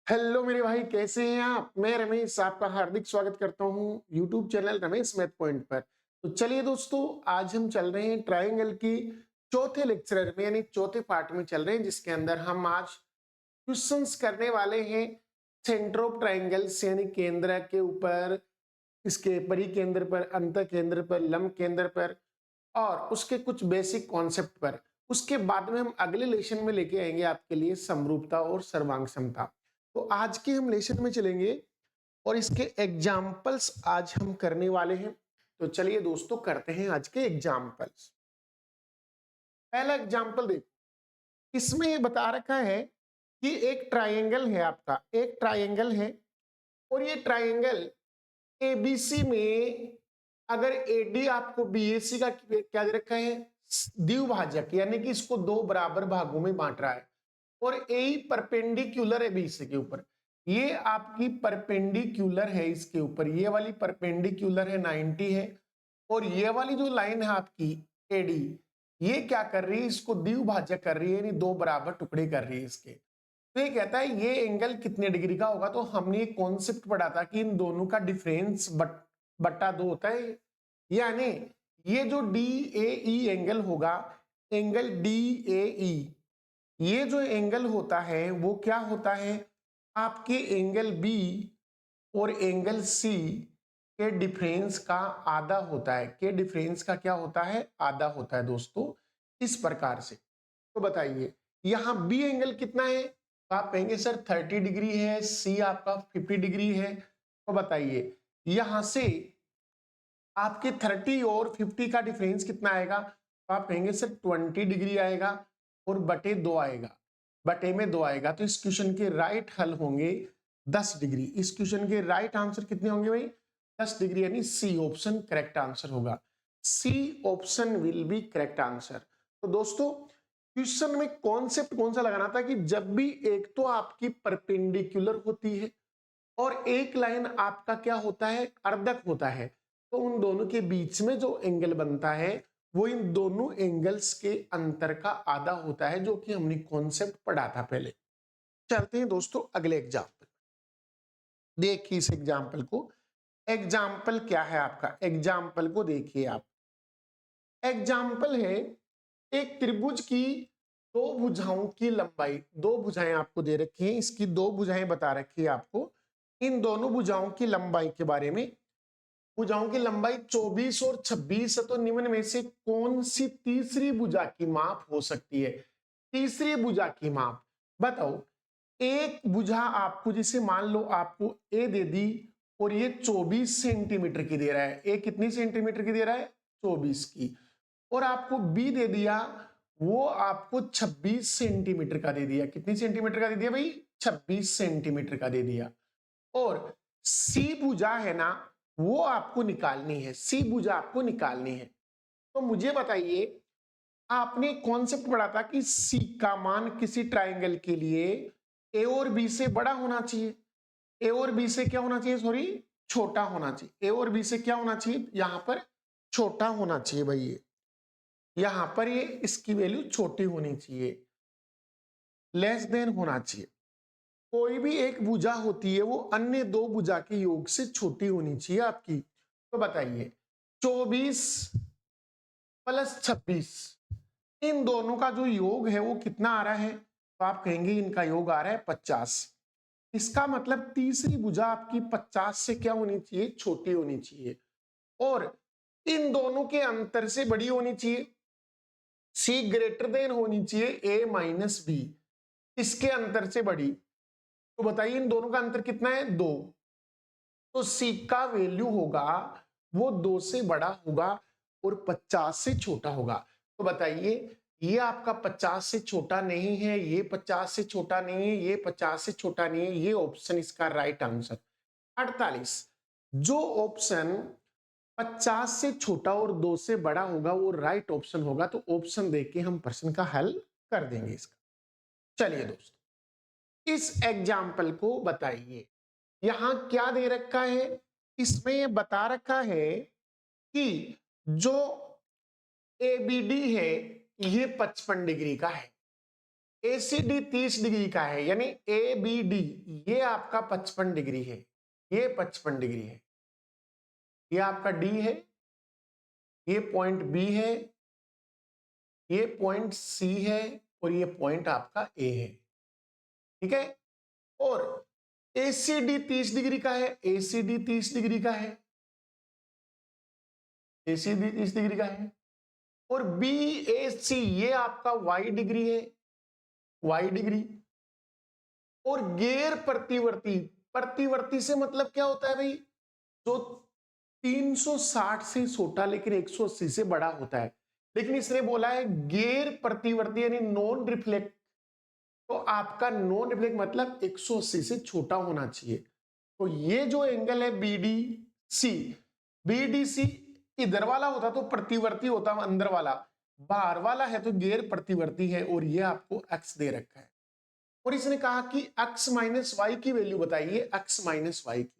Hello मेरे भाई, कैसे हैं आप। मैं रमेश आपका हार्दिक स्वागत करता हूं YouTube channel Ramesh math point पर। तो चलिए दोस्तों, आज हम चल रहे हैं ट्रायंगल की चौथे लेक्चर में, यानी चौथे पार्ट में चल रहे हैं, जिसके अंदर हम आज क्वेश्चंस करने वाले हैं सेंटर ऑफ ट्रायंगल्स, यानी केंद्र के ऊपर, इसके परिकेंद्र पर, अंत केंद्र पर, लंब केंद्र पर और उसके कुछ बेसिक कॉन्सेप्ट पर। उसके बाद में हम अगले लेसन में लेके आएंगे आपके लिए समरूपता और सर्वांग समता। तो आज के हम लेसन में चलेंगे और इसके एग्जाम्पल्स आज हम करने वाले हैं। तो चलिए दोस्तों, करते हैं आज के एग्जाम्पल्स। पहला एग्जाम्पल देखो, इसमें ये बता रखा है कि एक ट्राइंगल है, आपका एक ट्राइंगल है और ये ट्राइंगल एबीसी में अगर एडी आपको बीएसी का क्या दे रखा है, द्विभाजक, यानी कि इसको दो बराबर भागों में बांट रहा है और ए परपेंडिकुलर है बीसी के ऊपर। ये आपकी परपेंडिकुलर है इसके ऊपर, ये वाली परपेंडिकुलर है 90 है और ये वाली जो लाइन है आपकी एडी, ये क्या कर रही है, इसको द्विभाजक कर रही है, यानी दो बराबर टुकड़े कर रही है इसके। तो ये कहता है ये एंगल कितने डिग्री का होगा। तो हमने एक कॉन्सेप्ट पढ़ा था कि इन दोनों का डिफरेंस बट्टा दो होता है, यानी ये जो डी ए ई एंगल होगा, एंगल डी ए ई, ये जो एंगल होता है वो क्या होता है, आपके एंगल बी और एंगल सी के डिफरेंस का आधा होता है। के डिफरेंस का क्या होता है, आधा होता है दोस्तों, इस प्रकार से। तो बताइए यहां बी एंगल कितना है, तो आप कहेंगे सर 30 डिग्री है, सी आपका 50 डिग्री है। तो बताइए यहां से आपके 30 और 50 का डिफरेंस कितना आएगा, तो आप कहेंगे सर 20 डिग्री आएगा और बटे 2 आएगा, बटे में 2 आएगा। तो इस क्वेश्चन के राइट हल होंगे 10 डिग्री। इस क्वेश्चन के राइट आंसर कितने होंगे भाई, 10 डिग्री, यानी सी ऑप्शन करेक्ट आंसर होगा। C option will be correct answer. तो दोस्तों क्वेश्चन में कॉन्सेप्ट कौन सा लगाना था कि जब भी एक तो आपकी परपेंडिकुलर होती है और एक लाइन आपका क्या होता है, अर्धक होता है, तो उन दोनों के बीच में जो एंगल बनता है वो इन दोनों एंगल्स के अंतर का आधा होता है, जो कि हमने कॉन्सेप्ट पढ़ा था पहले। चलते हैं दोस्तों अगले एग्जाम्पल। देखिए इस एग्जाम्पल को, एग्जाम्पल क्या है आपका, एग्जाम्पल को देखिए आप। एग्जाम्पल है एक त्रिभुज की दो भुजाओं की लंबाई, दो भुजाएं आपको दे रखी हैं, इसकी दो भुजाएं बता रखी है आपको। इन दोनों भुजाओं की लंबाई के बारे में, भुजाओं की लंबाई 24 और 26 है, तो निम्न में से कौन सी तीसरी भुजा की माप हो सकती है। तीसरी भुजा की माप बताओ। एक भुजा आपको, जैसे मान लो आपको ए दे दी और ये 24 सेंटीमीटर की दे रहा है, ए कितनी सेंटीमीटर की दे रहा है, 24 की, और आपको बी दे दिया, वो आपको 26 सेंटीमीटर का दे दिया। कितनी सेंटीमीटर का दे दिया भाई, 26 सेंटीमीटर का दे दिया। और सी भुजा है ना, वो आपको निकालनी है, सी भुजा आपको निकालनी है। तो मुझे बताइए, आपने कॉन्सेप्ट पढ़ा था कि सी का मान किसी ट्राइंगल के लिए ए और बी से बड़ा होना चाहिए, ए और बी से क्या होना चाहिए, सॉरी छोटा होना चाहिए। ए और बी से क्या होना चाहिए, यहां पर छोटा होना चाहिए भाई, ये यहां पर ये इसकी वैल्यू छोटी होनी चाहिए, लेस देन होना चाहिए। कोई भी एक भुजा होती है वो अन्य दो भुजा के योग से छोटी होनी चाहिए आपकी। तो बताइए 24 प्लस 26, इन दोनों का जो योग है वो कितना आ रहा है, तो आप कहेंगे इनका योग आ रहा है 50। इसका मतलब तीसरी भुजा आपकी 50 से क्या होनी चाहिए, छोटी होनी चाहिए और इन दोनों के अंतर से बड़ी होनी चाहिए। सी ग्रेटर देन होनी चाहिए ए माइनस बी, इसके अंतर से बड़ी। तो बताइए इन दोनों का अंतर कितना है, 2। तो सी का वैल्यू होगा वो 2 से बड़ा होगा और 50 से छोटा होगा। तो बताइए ये आपका 50 से छोटा नहीं है, ये 50 से छोटा नहीं है, ये 50 से छोटा नहीं है, ये ऑप्शन इसका राइट आंसर 48। जो ऑप्शन 50 से छोटा और 2 से बड़ा होगा वो राइट ऑप्शन होगा। तो ऑप्शन देख के हम प्रश्न का हल कर देंगे इसका। चलिए दोस्तों इस एग्जाम्पल को बताइए, यहां क्या दे रखा है, इसमें ये बता रखा है कि जो एबीडी है ये 55 डिग्री का है, एसीडी 30 डिग्री का है, यानी ए बी डी ये आपका 55 डिग्री है, ये 55 डिग्री है, ये आपका डी है, ये पॉइंट बी है, ये पॉइंट सी है और ये पॉइंट आपका ए है। ठीक है, और एसीडी 30 डिग्री का है, एसीडी 30 डिग्री का है, एसीडी 30 डिग्री का है, और बी ए सी ये आपका वाई डिग्री है, वाई डिग्री। और गैर प्रतिवर्ती, प्रतिवर्ती से मतलब क्या होता है भाई, जो 360 से छोटा लेकिन 180 से बड़ा होता है। लेकिन इसने बोला है गैर प्रतिवर्ती यानी नॉन रिफ्लेक्ट, तो आपका नॉन रिफ्लेक्ट मतलब 180 से छोटा होना चाहिए। तो ये जो एंगल है बीडीसी, बीडीसी इधर वाला होता तो प्रतिवर्ती होता, अंदर वाला, बाहर वाला है तो गैर प्रतिवर्ती है, और ये आपको एक्स दे रखा है। और इसने कहा कि x माइनस वाई की वैल्यू बताइए, x माइनस वाई की।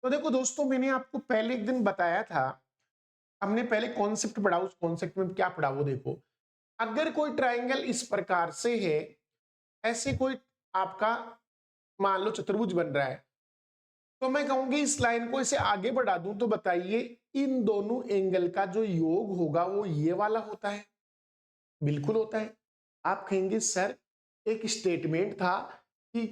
तो देखो दोस्तों, मैंने आपको पहले एक दिन बताया था, हमने पहले कॉन्सेप्ट पढ़ा, उस कॉन्सेप्ट में क्या पढ़ा वो देखो। अगर कोई ट्राइंगल इस प्रकार से है, ऐसे कोई आपका मान लो चतुर्भुज बन रहा है, तो मैं कहूंगी इस लाइन को इसे आगे बढ़ा दूं तो बताइए इन दोनों एंगल का जो योग होगा वो ये वाला होता है? बिल्कुल होता है। आप कहेंगे सर एक स्टेटमेंट था कि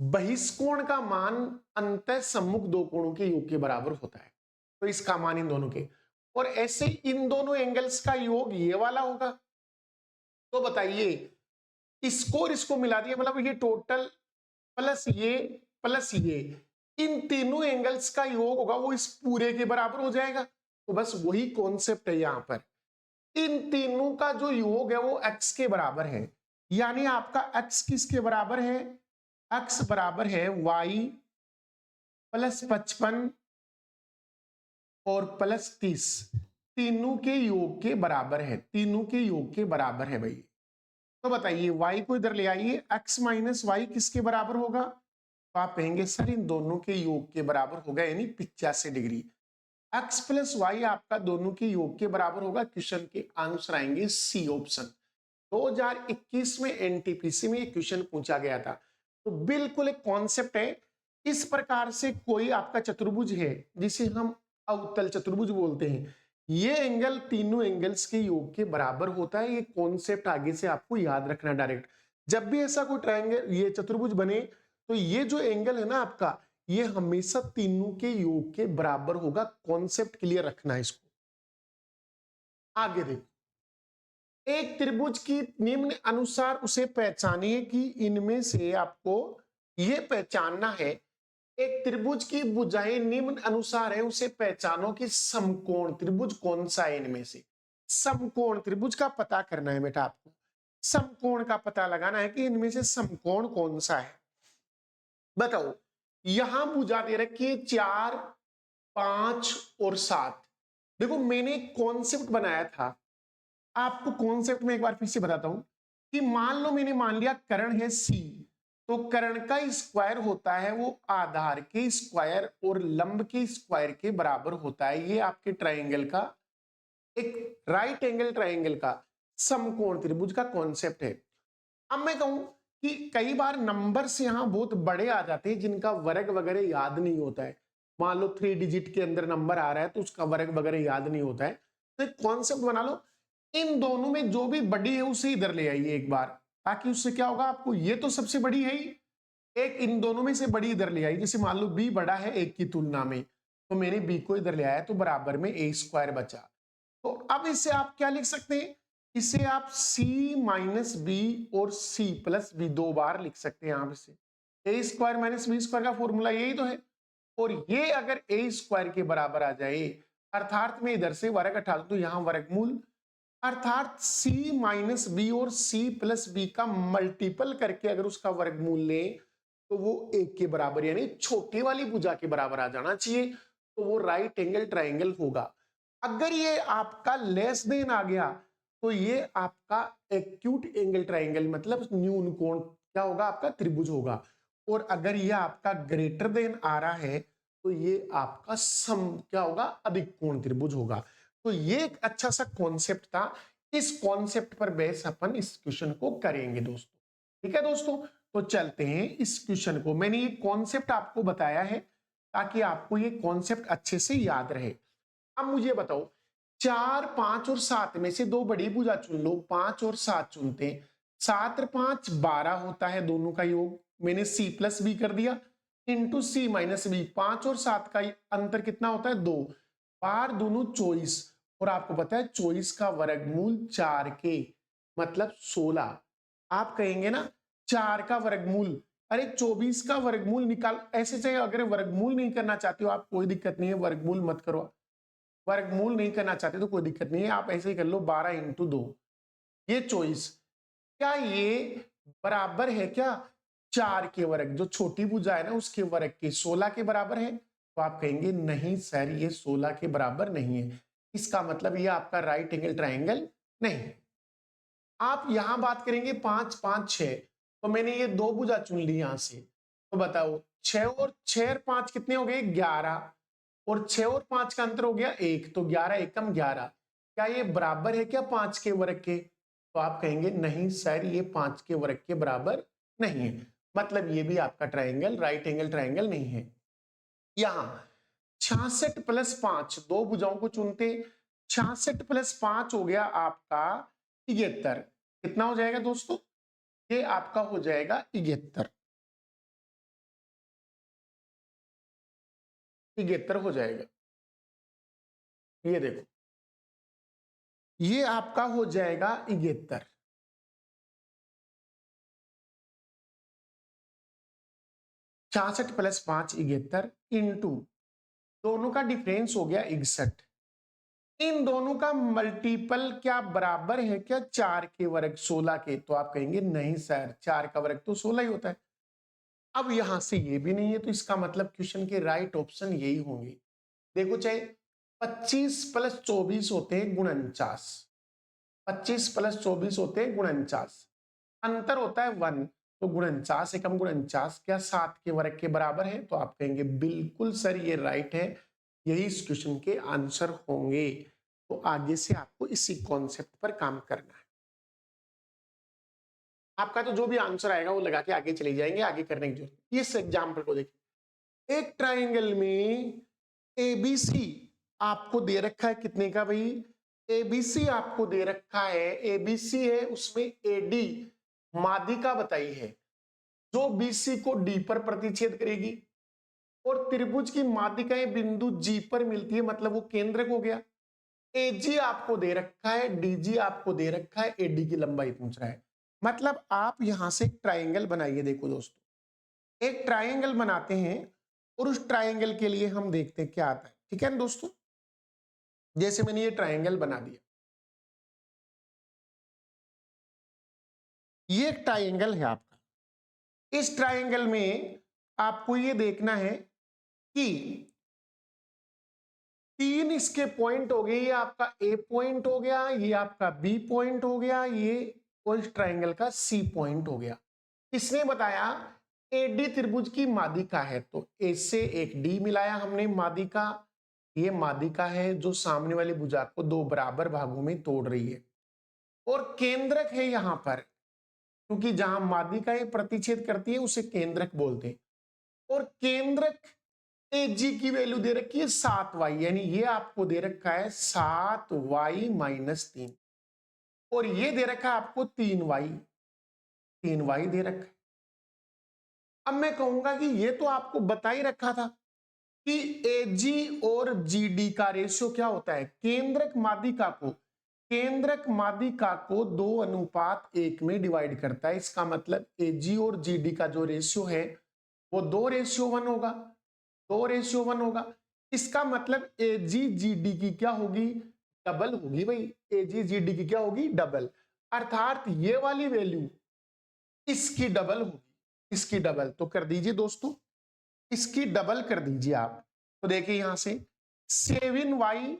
बहिष्कोण का मान अंतः सम्मुख दो कोणों के योग के बराबर होता है, तो इसका मान इन दोनों के, और ऐसे इन दोनों एंगल्स का योग ये वाला होगा। तो बताइए इसको और इसको मिला दिया, मतलब ये टोटल प्लस ये इन तीनों एंगल्स का योग होगा वो इस पूरे के बराबर हो जाएगा। तो बस वही कॉन्सेप्ट है यहां पर, इन तीनों का जो योग है वो x के बराबर है, यानी आपका x किसके बराबर है, x बराबर है y प्लस 55 और प्लस 30, तीनों के योग के बराबर है, तीनों के योग के बराबर है भाई। तो बताइए y को इधर ले आइए, x माइनस वाई किसके बराबर होगा, तो आप कहेंगे सर इन दोनों के योग के बराबर होगा, यानी 85 डिग्री। x प्लस वाई आपका दोनों के योग के बराबर होगा, क्वेश्चन के आंसर आएंगे सी ऑप्शन। 2021 में एनटीपीसी में एक क्वेश्चन पूछा गया था। तो बिल्कुल एक कॉन्सेप्ट है, इस प्रकार से कोई आपका चतुर्भुज है जिसे हम अवतल चतुर्भुज बोलते हैं, ये एंगल तीनों एंगल्स के योग के बराबर होता है। ये कॉन्सेप्ट आगे से आपको याद रखना डायरेक्ट, जब भी ऐसा कोई ट्रायंगल ये चतुर्भुज बने तो ये जो एंगल है ना आपका, ये हमेशा तीनों के योग के बराबर होगा। कॉन्सेप्ट क्लियर रखना है इसको। आगे देखो, एक त्रिभुज की निम्न अनुसार उसे पहचानिए कि इनमें से आपको यह पहचानना है, एक त्रिभुज की भुजाएं निम्न अनुसार है, उसे पहचानो कि समकोण त्रिभुज कौन सा है इनमें से। समकोण त्रिभुज का पता करना है बेटा आपको, समकोण का पता लगाना है कि इनमें से समकोण कौन सा है। बताओ, यहां भुजा दे रखी है 4, 5 और 7। देखो मैंने एक कॉन्सेप्ट बनाया था, आपको कॉन्सेप्ट में एक बार फिर से बताता हूं कि मान लो मैंने मान लिया कर्ण है सी, तो कर्ण का स्क्वायर होता है वो आधार के स्क्वायर और लंब के स्क्वायर के बराबर होता है। ये आपके ट्राइंगल का, एक राइट एंगल ट्राइंगल का समकोण त्रिभुज का कॉन्सेप्ट है। अब मैं कहूं कि कई बार नंबर्स यहां बहुत बड़े आ जाते हैं जिनका वर्ग वगैरह याद नहीं होता है। मान लो 3 डिजिट के अंदर नंबर आ रहा है तो उसका वर्ग वगैरह याद नहीं होता है, तो एक कॉन्सेप्ट बना लो, इन दोनों में जो भी बड़ी है उसे इधर ले आइए एक बार, ताकि उससे क्या होगा आपको, ये तो सबसे बड़ी है ही, एक इन दोनों में से बड़ी इधर ले आई। जैसे मान लो बी बड़ा है एक की तुलना में, तो मैंने बी को इधर ले आया तो बराबर में ए स्क्वायर बचा। तो अब इससे आप क्या लिख सकते हैं, इसे आप सी माइनस बी और सी प्लस बी दो बार लिख सकते हैं। आप इसे ए स्क्वायर माइनस बी स्क्वायर का फॉर्मूला यही तो है, और ये अगर ए स्क्वायर के बराबर आ जाए, अर्थात मैं इधर से वर्ग हटा दूं तो यहां वर्गमूल, अर्थात c माइनस बी और c प्लस बी का मल्टीपल करके अगर उसका वर्गमूल ले तो वो एक के बराबर यानी छोटी वाली भुजा के बराबर आ जाना चाहिए, तो वो राइट एंगल ट्राइंगल होगा। अगर ये आपका लेस देन आ गया तो ये आपका एक्यूट एंगल ट्राइंगल मतलब न्यून कोण क्या होगा, आपका त्रिभुज होगा। और अगर ये आपका ग्रेटर देन आ रहा है तो ये आपका सम क्या होगा, अधिक कोण त्रिभुज होगा। तो ये एक अच्छा सा कॉन्सेप्ट था, इस कॉन्सेप्ट पर बेस अपन इस क्वेश्चन को करेंगे दोस्तों। ठीक है दोस्तों, तो चलते हैं इस क्वेश्चन को। मैंने ये कॉन्सेप्ट आपको बताया है ताकि आपको ये कॉन्सेप्ट अच्छे से याद रहे। अब मुझे बताओ, 4, 5 और 7 में से दो बड़ी भुजा चुन लो। 5 और 7 चुनते हैं। 7 और 5 12 होता है दोनों का योग। मैंने c प्लस बी कर दिया इंटू सी माइनस बी। 5 और 7 का अंतर कितना होता है? 2 बार दोनों 24। और आपको पता है 24 का वर्गमूल 4 के मतलब 16। आप कहेंगे ना 4 का वर्गमूल, अरे 24 का वर्गमूल निकाल। ऐसे चाहे अगर वर्गमूल नहीं करना चाहते हो आप, कोई दिक्कत नहीं है, वर्गमूल मत करो। वर्गमूल नहीं करना चाहते तो कोई दिक्कत नहीं है, आप ऐसे ही कर लो 12 इंटू 2, ये 24। क्या ये बराबर है क्या 4 के वर्ग? जो छोटी भुजा है ना उसके वर्ग के 16 के बराबर है? तो आप कहेंगे नहीं सर, ये 16 के बराबर नहीं है। इसका मतलब ये आपका राइट एंगल ट्राइंगल नहीं। आप यहां बात करेंगे 5, 5, 6, तो मैंने ये दो भुजा चुन ली यहां से। तो बताओ 6 और 5 कितने हो गए? 11। और 6 और 5 का अंतर हो गया 1, तो 11 एकम 11। क्या ये बराबर है क्या 5 के वर्ग के? तो आप कहेंगे नहीं सर, ये 5 के वर्ग के बराबर नहीं है। मतलब ये भी आपका ट्राइंगल राइट एंगल ट्राइंगल नहीं है। यहां 66 प्लस 5, दो भुजाओं को चुनते। 66 प्लस 5 हो गया आपका 73। कितना हो जाएगा दोस्तों? ये आपका हो जाएगा 73। 73 हो जाएगा। ये देखो, ये आपका हो जाएगा 73। 66 प्लस 5 71 इंटू दोनों का डिफरेंस हो गया 61। इन दोनों का मल्टीपल क्या बराबर है क्या 4 के वर्ग 16 के? तो आप कहेंगे नहीं सर, 4 का वर्ग तो 16 ही होता है। अब यहां से ये भी नहीं है, तो इसका मतलब क्वेश्चन के राइट ऑप्शन यही होंगे। देखो, चाहे 25 प्लस 24 होते हैं 49, 25 प्लस 24 होते हैं 49, अंतर होता है 1, तो 49 एकम 49 क्या 7 के वर्ग के बराबर है? तो आप कहेंगे बिल्कुल सर ये राइट है, यही इस क्वेश्चन के आंसर होंगे। तो आगे से आपको इसी कॉन्सेप्ट पर काम करना है। आपका तो जो भी आंसर आएगा वो लगा के आगे चले जाएंगे, आगे करने की जरूरत। इस एग्जाम्पल को देखिए, एक ट्राइंगल में एबीसी आपको दे रखा है कितने का भाई? एबीसी आपको दे रखा है, एबीसी है, उसमें एडी माध्यिका बताई है जो बीसी को डी पर प्रतिच्छेद करेगी। और त्रिभुज की माध्यिकाएं बिंदु जी पर मिलती है, मतलब वो केंद्रक हो गया। एजी आपको दे रखा है, डीजी आपको दे रखा है, एडी की लंबाई पूछ रहा है। मतलब आप यहां से एक ट्राइंगल बनाइए। देखो दोस्तों, एक ट्राइंगल बनाते हैं और उस ट्राइंगल के लिए हम देखते हैं क्या आता है। ठीक है ना दोस्तों, जैसे मैंने ये ट्राइंगल बना दिया, ये एक ट्राइंगल है आपका। इस ट्राइंगल में आपको ये देखना है कि 3 इसके पॉइंट हो गए। ये आपका ए पॉइंट हो गया, ये आपका बी पॉइंट हो गया, ये और इस ट्राइंगल का सी पॉइंट हो गया। इसने बताया एडी त्रिभुज की माध्यिका है, तो ए से एक डी मिलाया हमने माध्यिका। ये माध्यिका है जो सामने वाली भुजा को दो बराबर भागों में तोड़ रही है। और केंद्रक है यहां पर, क्योंकि जहां माध्यिकाएं प्रतिच्छेद करती है उसे केंद्रक बोलते हैं। और केंद्रक एजी की वैल्यू दे रखी है 7y, यानी ये आपको दे रखा है 7y माइनस 3। और ये दे रखा है आपको 3y, 3y दे रखा है। अब मैं कहूंगा कि ये तो आपको बता ही रखा था कि एजी और जीडी का रेशियो क्या होता है। केंद्रक माध्यिका को 2:1 में डिवाइड करता है। इसका मतलब एजी और जीडी का जो रेशियो है वो 2:1 होगा, 2:1 होगा। इसका मतलब एजी जीडी की क्या होगी? डबल होगी भाई। एजी जीडी की क्या होगी? डबल। अर्थात ये वाली वैल्यू इसकी डबल होगी, इसकी डबल। तो कर दीजिए दोस्तों, इसकी डबल कर दीजिए आप। तो देखिए यहां से 7y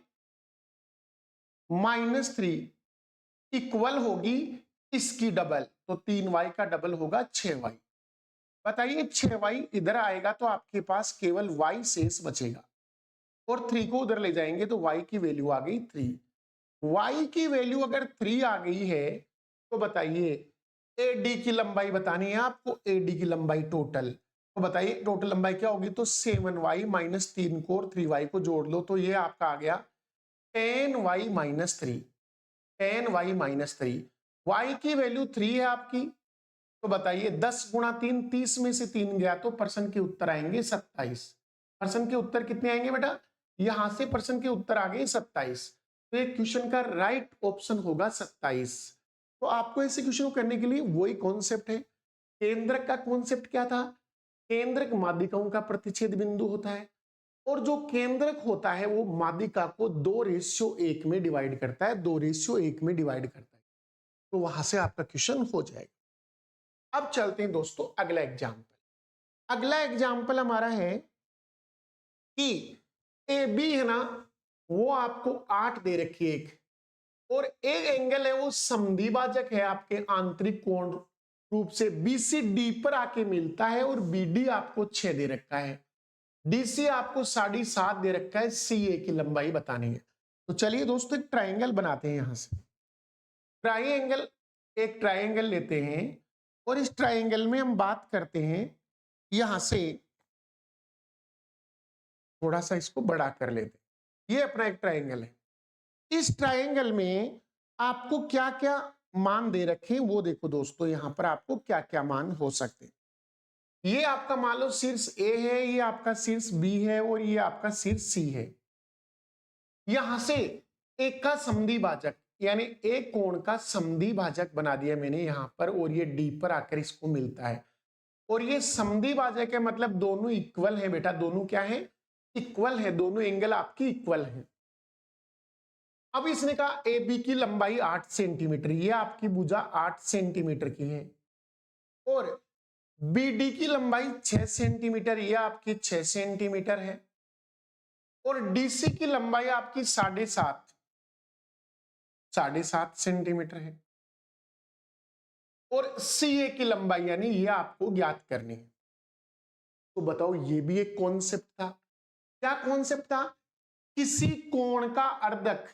माइनस 3 इक्वल होगी इसकी डबल, तो 3y का डबल होगा 6y। बताइए 6y इधर आएगा तो आपके पास केवल y शेष बचेगा, और 3 को उधर ले जाएंगे तो y की वैल्यू आ गई 3। y की वैल्यू अगर 3 आ गई है तो बताइए एडी की लंबाई बतानी है आपको, एडी की लंबाई टोटल। तो बताइए टोटल लंबाई क्या होगी, तो 7y माइनस 3 को और 3y को जोड़ लो तो ये आपका आ गया 10y minus 3, 10y minus 3। y की वैल्यू 3 है आपकी, तो बताइए 10 गुणा 3, 30 में से 3 गया तो प्रश्न के उत्तर आएंगे 27। प्रश्न के उत्तर कितने आएंगे बेटा, यहां से प्रश्न के उत्तर आ गए 27, तो ये क्वेश्चन का राइट ऑप्शन होगा 27। तो आपको ऐसे क्वेश्चन को करने के लिए वही कॉन्सेप्ट है। केंद्रक का कॉन्सेप्ट क्या था, केंद्रक माध्यिकाओं का प्रतिच्छेद बिंदु होता है, और जो केंद्रक होता है वो माध्यिका को 2:1 में डिवाइड करता है, 2:1 में डिवाइड करता है। तो वहां से आपका क्वेश्चन हो जाएगा। अब चलते हैं दोस्तों अगला एग्जाम्पल। अगला एग्जाम्पल हमारा है कि ए बी है ना, वो आपको 8 दे रखी है एक, और एक एंगल है वो समद्विभाजक है आपके आंतरिक कोण रूप से बी सी डी पर आके मिलता है, और बी डी आपको 6 दे रखा है, डीसी आपको 7.5 दे रखा है, सी ए की लंबाई बतानी है। तो चलिए दोस्तों एक ट्राइंगल बनाते हैं। यहां से ट्राइंगल, एक ट्राइंगल लेते हैं, और इस ट्राइंगल में हम बात करते हैं, यहां से थोड़ा सा इसको बड़ा कर लेते हैं। ये अपना एक ट्राइंगल है, इस ट्राइंगल में आपको क्या क्या मान दे रखे हैं वो देखो दोस्तों, यहां पर आपको क्या क्या मान हो सकते हैं। ये आपका मान लो शीर्ष ए है, ये आपका शीर्ष बी है, और ये आपका शीर्ष सी है। यहां से एक का समद्विभाजक यानी एक कोण का समद्विभाजक बना दिया मैंने यहां पर, और ये डी पर आकर इसको मिलता है, और ये समद्विभाजक है मतलब दोनों इक्वल है बेटा, दोनों क्या है, इक्वल है, दोनों एंगल आपकी इक्वल है। अब इसने कहा ए बी की लंबाई 8 सेंटीमीटर, ये आपकी भुजा 8 सेंटीमीटर की है, और बी डी की लंबाई 6 सेंटीमीटर, ये आपकी 6 सेंटीमीटर है, और डीसी की लंबाई आपकी 7.5 सेंटीमीटर है, और सी ए की लंबाई यानी ये आपको ज्ञात करनी है। तो बताओ ये भी एक कॉन्सेप्ट था। क्या कॉन्सेप्ट था, किसी कोण का अर्धक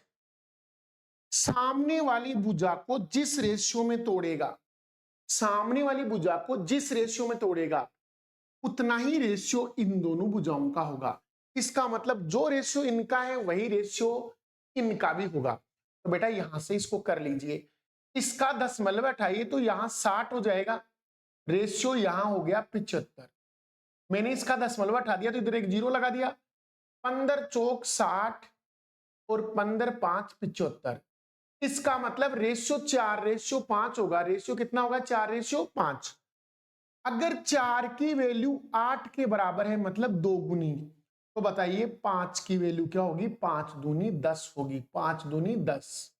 सामने वाली भुजा को जिस रेशियो में तोड़ेगा, सामने वाली भुजा को जिस रेशियो में तोड़ेगा उतना ही रेशियो इन दोनों भुजाओं का होगा। इसका मतलब जो रेशियो इनका है वही रेशियो इनका भी होगा। तो बेटा यहां से इसको कर लीजिए, इसका दशमलव उठाइए तो यहां 60 हो जाएगा, रेशियो यहां हो गया 75। मैंने इसका दशमलव उठा दिया तो इधर एक जीरो लगा दिया, 15 चौक 60 और 15 5 75। इसका मतलब रेशियो 4:5 होगा। रेशियो कितना होगा, 4:5। अगर 4 की वैल्यू 8 के बराबर है मतलब 2 गुनी, तो बताइए 5 की वैल्यू क्या होगी, 5 दूनी 10 होगी, 5 दूनी 10।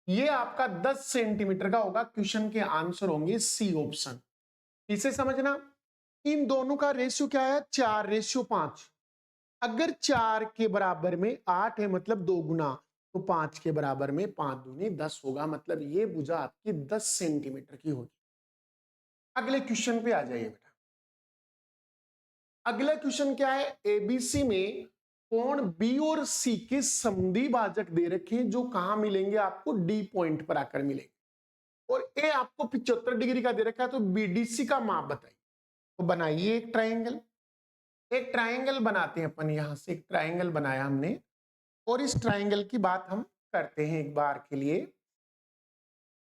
ये आपका 10 सेंटीमीटर का होगा। क्वेश्चन के आंसर होंगे सी ऑप्शन। इसे समझना, इन दोनों का रेशियो क्या है, 4:5। अगर 4 के बराबर में 8 है मतलब 2 गुना, तो 5 के बराबर में 5 दूनी 10 होगा, मतलब ये भुजा आपकी 10 सेंटीमीटर की होगी। अगले क्वेश्चन पे आ जाइए बेटा। अगला क्वेश्चन क्या है, एबीसी में कोण बी और सी के समद्विभाजक दे रखे हैं, जो कहां मिलेंगे आपको, डी पॉइंट पर आकर मिलेंगे, और ए आपको 75 डिग्री का दे रखा है, तो बीडीसी का माप बताइए। तो बनाइए एक ट्राइंगल, एक ट्राइंगल बनाते हैं अपन। यहां से एक ट्राइंगल बनाया हमने, और इस ट्राइंगल की बात हम करते हैं एक बार के लिए।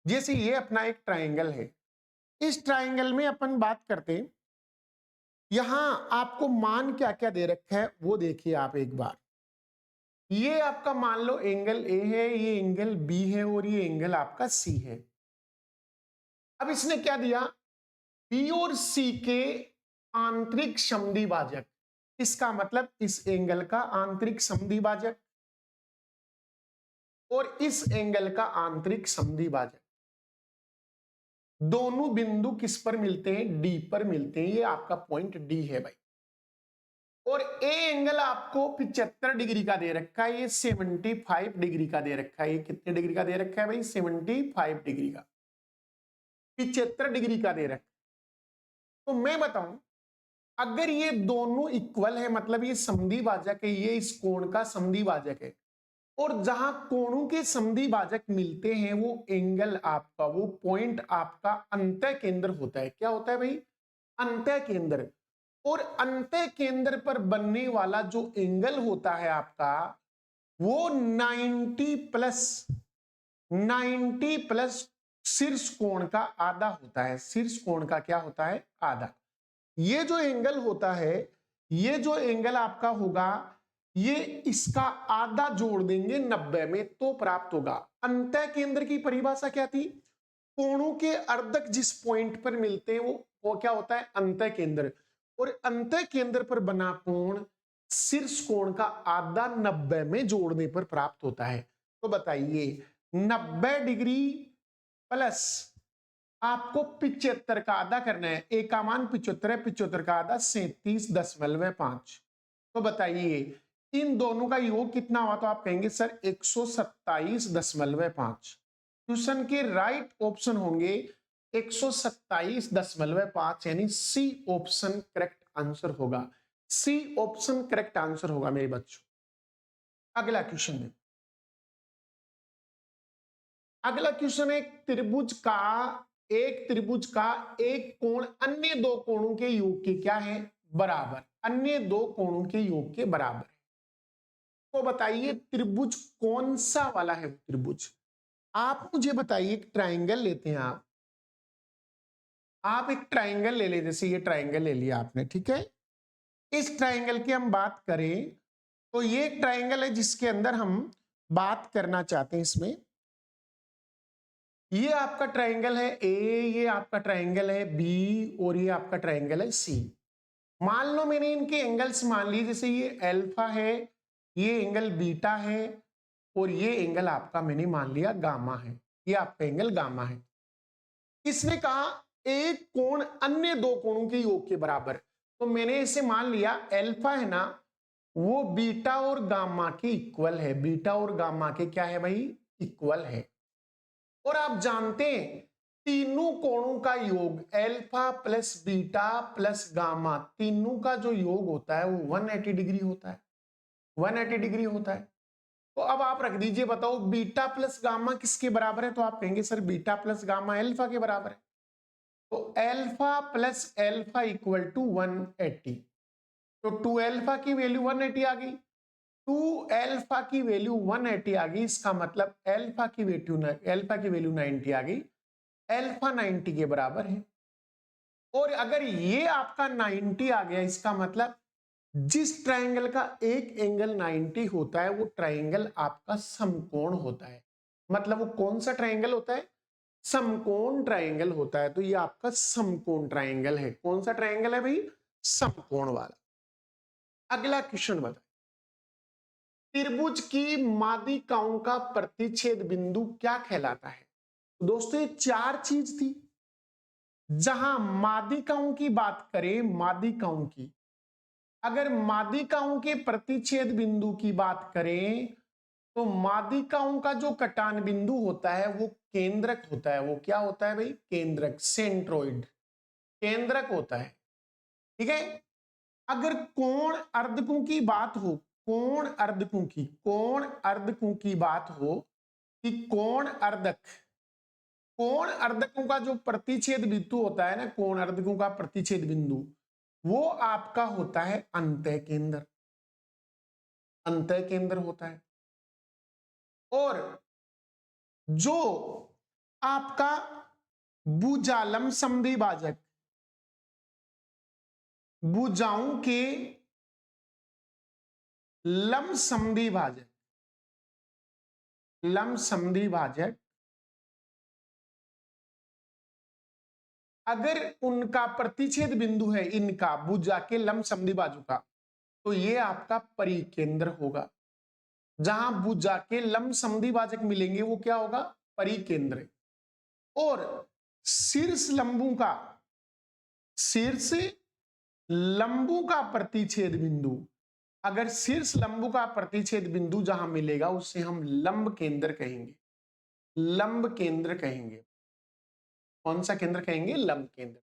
जैसे ये अपना एक ट्राइंगल है, इस ट्राइंगल में अपन बात करते हैं, यहां आपको मान क्या क्या दे रखा है वो देखिए आप एक बार। ये आपका मान लो एंगल ए है, ये एंगल बी है, और ये एंगल आपका सी है। अब इसने क्या दिया, बी और सी के आंतरिक समद्विभाजक, इसका मतलब इस एंगल का आंतरिक समद्विभाजक और इस एंगल का आंतरिक समद्विभाजक, दोनों बिंदु किस पर मिलते हैं, डी पर मिलते हैं। ये आपका पॉइंट डी है भाई, और ए एंगल आपको 75 डिग्री का दे रखा है, ये 75 डिग्री का दे रखा है। ये कितने डिग्री का दे रखा है भाई, 75 डिग्री का, 75 डिग्री का दे रखा है। तो मैं बताऊं, अगर ये दोनों इक्वल है मतलब ये समद्विभाजक है, ये इस कोण का समद्विभाजक है, और जहां कोणों के संधिभाजक मिलते हैं वो एंगल आपका, वो पॉइंट आपका अंतः केंद्र होता है। क्या होता है भाई? अंतः केंद्र। और अंतः केंद्र पर बनने वाला जो एंगल होता है आपका, वो 90 प्लस शीर्ष कोण का आधा होता है। शीर्ष कोण का क्या होता है? आधा। ये जो एंगल होता है, ये जो एंगल आपका होगा, ये इसका आधा जोड़ देंगे 90 में तो प्राप्त होगा। अंतः केंद्र की परिभाषा क्या थी? कोणों के अर्धक जिस पॉइंट पर मिलते हैं वो क्या होता है? अंतः केंद्र। और अंतः केंद्र पर बना कोण शीर्ष कोण का आधा 90 में जोड़ने पर प्राप्त होता है। तो बताइए 90 डिग्री प्लस आपको 75 का आधा करना है। एक का मान 75 है, 75 का आधा 37.5। तो बताइए इन दोनों का योग कितना हुआ? तो आप कहेंगे सर 127.5। क्वेश्चन के राइट ऑप्शन होंगे 127.5, यानी सी ऑप्शन करेक्ट आंसर होगा। सी ऑप्शन करेक्ट आंसर होगा मेरे बच्चों। अगला क्वेश्चन है, अगला क्वेश्चन है एक त्रिभुज का एक कोण अन्य दो कोणों के योग के क्या है? बराबर। अन्य दो कोणों के योग के बराबर है। तो बताइए त्रिभुज कौन सा वाला है? त्रिभुज आप मुझे बताइए। एक ट्राइंगल लेते हैं आप एक ट्राइंगल ले ले, जैसे ये ट्राइंगल ले लिया आपने, ठीक है। इस ट्राइंगल की हम बात करें तो ये एक ट्राइंगल है जिसके अंदर हम बात करना चाहते हैं। इसमें ये आपका ट्राइंगल है ए, ये आपका ट्राइंगल है बी, और ये आपका ट्राइंगल है सी। मान लो मैंने इनके एंगल्स मान लिए, जैसे ये अल्फा है, ये एंगल बीटा है, और ये एंगल आपका मैंने मान लिया गामा है। ये आपका एंगल गामा है। इसने कहा एक कोण अन्य दो कोणों के योग के बराबर। तो मैंने इसे मान लिया अल्फा है ना, वो बीटा और गामा के इक्वल है। बीटा और गामा के क्या है भाई? इक्वल है। और आप जानते हैं तीनों कोणों का योग alpha plus beta plus gamma, तीनों का जो योग होता है वो 180 डिग्री होता है। 180 डिग्री होता है। तो अब आप रख दीजिए, बताओ बीटा प्लस गामा किसके बराबर है? तो आप कहेंगे sir beta plus gamma alpha के बराबर है। तो alpha plus alpha equal to 180। तो 2 अल्फा की वैल्यू 180 आ गई। 2 अल्फा की वैल्यू 180 आ गई। इसका मतलब अल्फा की वैल्यू 90 आ गई। अल्फा 90 के बराबर है। और अगर ये आपका 90 आ गया, इसका मतलब जिस ट्राइंगल का एक एंगल 90 होता है वो ट्राइंगल आपका समकोण होता है। मतलब वो कौन सा ट्राइंगल होता है? समकोण ट्राइंगल होता है। तो ये आपका समकोण ट्राइंगल है। कौन सा ट्राइंगल है भाई? समकोण वाला। अगला क्वेश्चन बताइए, त्रिभुज की मादिकाओं का प्रतिच्छेद बिंदु क्या कहलाता है? दोस्तों ये चार चीज थी। जहां मादिकाओं की बात करें, मादिकाओं की, अगर मादिकाओं के प्रतिच्छेद बिंदु की बात करें तो मादिकाओं का जो कटान बिंदु होता है वो केंद्रक होता है। वो क्या होता है भाई? केंद्रक, सेंट्रोइड, केंद्रक होता है। ठीक है। अगर कोण अर्धकों की बात हो, कोण अर्धकों की बात हो कि कोण अर्धकों का जो प्रतिच्छेद बिंदु होता है ना, कोण अर्धकों का प्रतिच्छेद बिंदु, वो आपका होता है अंतः केंद्र। अंतः केंद्र होता है। और जो आपका भुजालम संधिभाजक, भुजाओं के लंब संधिभाजक, अगर उनका प्रतिच्छेद बिंदु है, इनका भुजा के लंब संधिभाजु का, तो ये आपका परिकेंद्र होगा। जहां भुजा के लंब संधिभाजक मिलेंगे वो क्या होगा? परिकेंद्र। और शीर्ष लंबु का प्रतिच्छेद बिंदु, अगर शीर्ष लंबु का प्रतिच्छेद बिंदु जहां मिलेगा उसे हम लंब केंद्र कहेंगे। लंब केंद्र कहेंगे। कौन सा केंद्र कहेंगे? लंब केंद्र।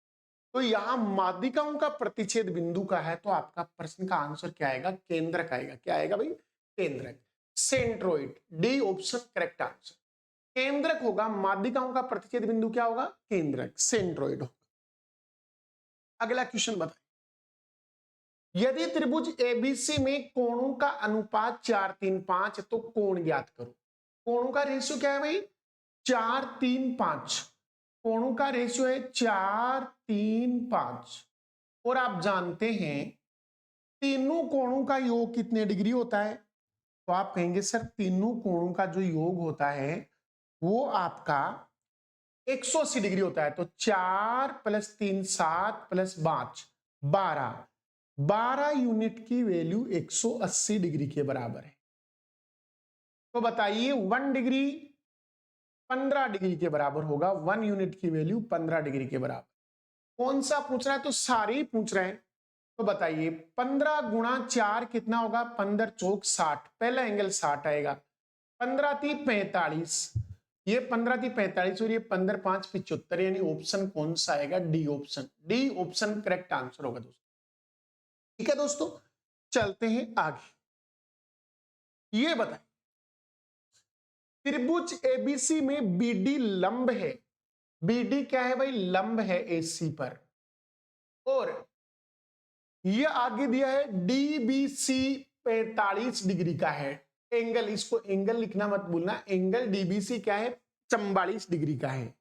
तो यहां मादिकाओं का प्रतिच्छेद बिंदु का है, तो आपका प्रश्न का आंसर क्या आएगा? केंद्रक आएगा। क्या आएगा भाई? केंद्रक। Centroid, D option correct answer. केंद्रक होगा, माध्यिकाओं का प्रतिच्छेद बिंदु क्या होगा? केंद्रक, सेंट्रोइड होगा। अगला क्वेश्चन बताइए, यदि त्रिभुज एबीसी में कोणों का अनुपात 4-3-5 तो कोण ज्ञात करो। कोणों का रेशियो क्या है भाई? 4-3-5। कोणों का रेशियो है 4-3-5। और आप जानते हैं तीनों कोणों का योग कितने डिग्री होता है? तो आप कहेंगे सर तीनों कोणों का जो योग होता है वो आपका 180 डिग्री होता है। तो 4 + 3 7 + 5 12, 12 यूनिट की वैल्यू 180 डिग्री के बराबर है। तो बताइए 1 डिग्री 15 डिग्री के बराबर होगा। 1 यूनिट की वैल्यू 15 डिग्री के बराबर। कौन सा पूछ रहा है? तो सारे ही पूछ रहे हैं। तो बताइए 15 × 4 कितना होगा? 15 चौक 60, पहला एंगल 60 आएगा। 15 × 3 45, ये 15 × 3 45 और ये 15 × 5 75, यानी ऑप्शन कौन सा आएगा? D option. D option correct answer होगा दोस्तों। ठीक है दोस्तों, चलते हैं आगे। ये बताएं त्रिभुज एबीसी में बीडी लंब है। बीडी क्या है भाई? लंब है एसी पर। और ये आगे दिया है डीबीसी 45 डिग्री का है एंगल। इसको एंगल लिखना मत भूलना। एंगल डीबीसी क्या है? 44 डिग्री का है।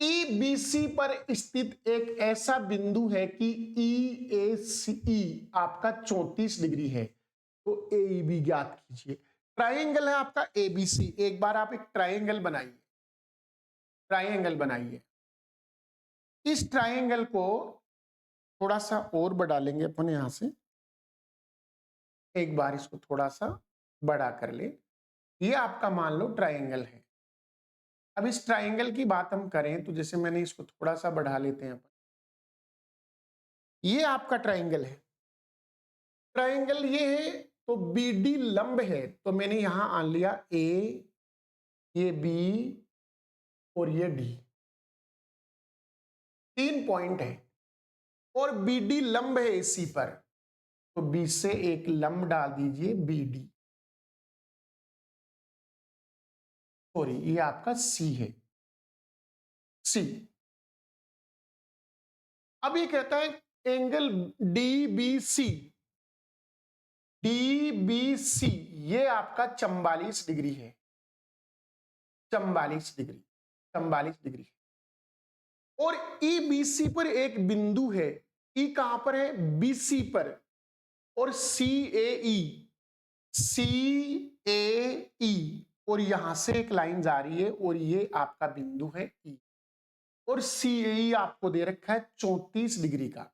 ईबीसी पर स्थित एक ऐसा बिंदु है कि ईएसी आपका 34 डिग्री है। तो एईबी ज्ञात कीजिए। ट्राइंगल है आपका एबीसी। एक बार आप एक ट्राइंगल बनाइए, ट्राइंगल बनाइए। इस ट्राइंगल को थोड़ा सा और बढ़ा लेंगे अपन यहां से। एक बार इसको थोड़ा सा बड़ा कर ले। ये आपका मान लो ट्राइंगल है। अब इस ट्राइंगल की बात हम करें तो जैसे मैंने इसको थोड़ा सा बढ़ा लेते हैं अपन। ये आपका ट्राइंगल है। ट्राइंगल ये है तो बीडी लंब है। तो मैंने यहां आन लिया ए, ये बी और ये डी, 3 पॉइंट है। और बीडी लंब है एसी पर, तो बी से एक लंब डाल दीजिए बीडी। सॉरी, ये आपका सी है, सी। अब ये कहता है एंगल डीबीसी, डीबीसी ये आपका 44 डिग्री है। 44 डिग्री, 44 डिग्री। और ईबीसी पर एक बिंदु है। ई कहां पर है? बीसी पर। और सीएई, सीएई और यहां से एक लाइन जा रही है और ये आपका बिंदु है ई। और सीएई आपको दे रखा है 34 डिग्री का,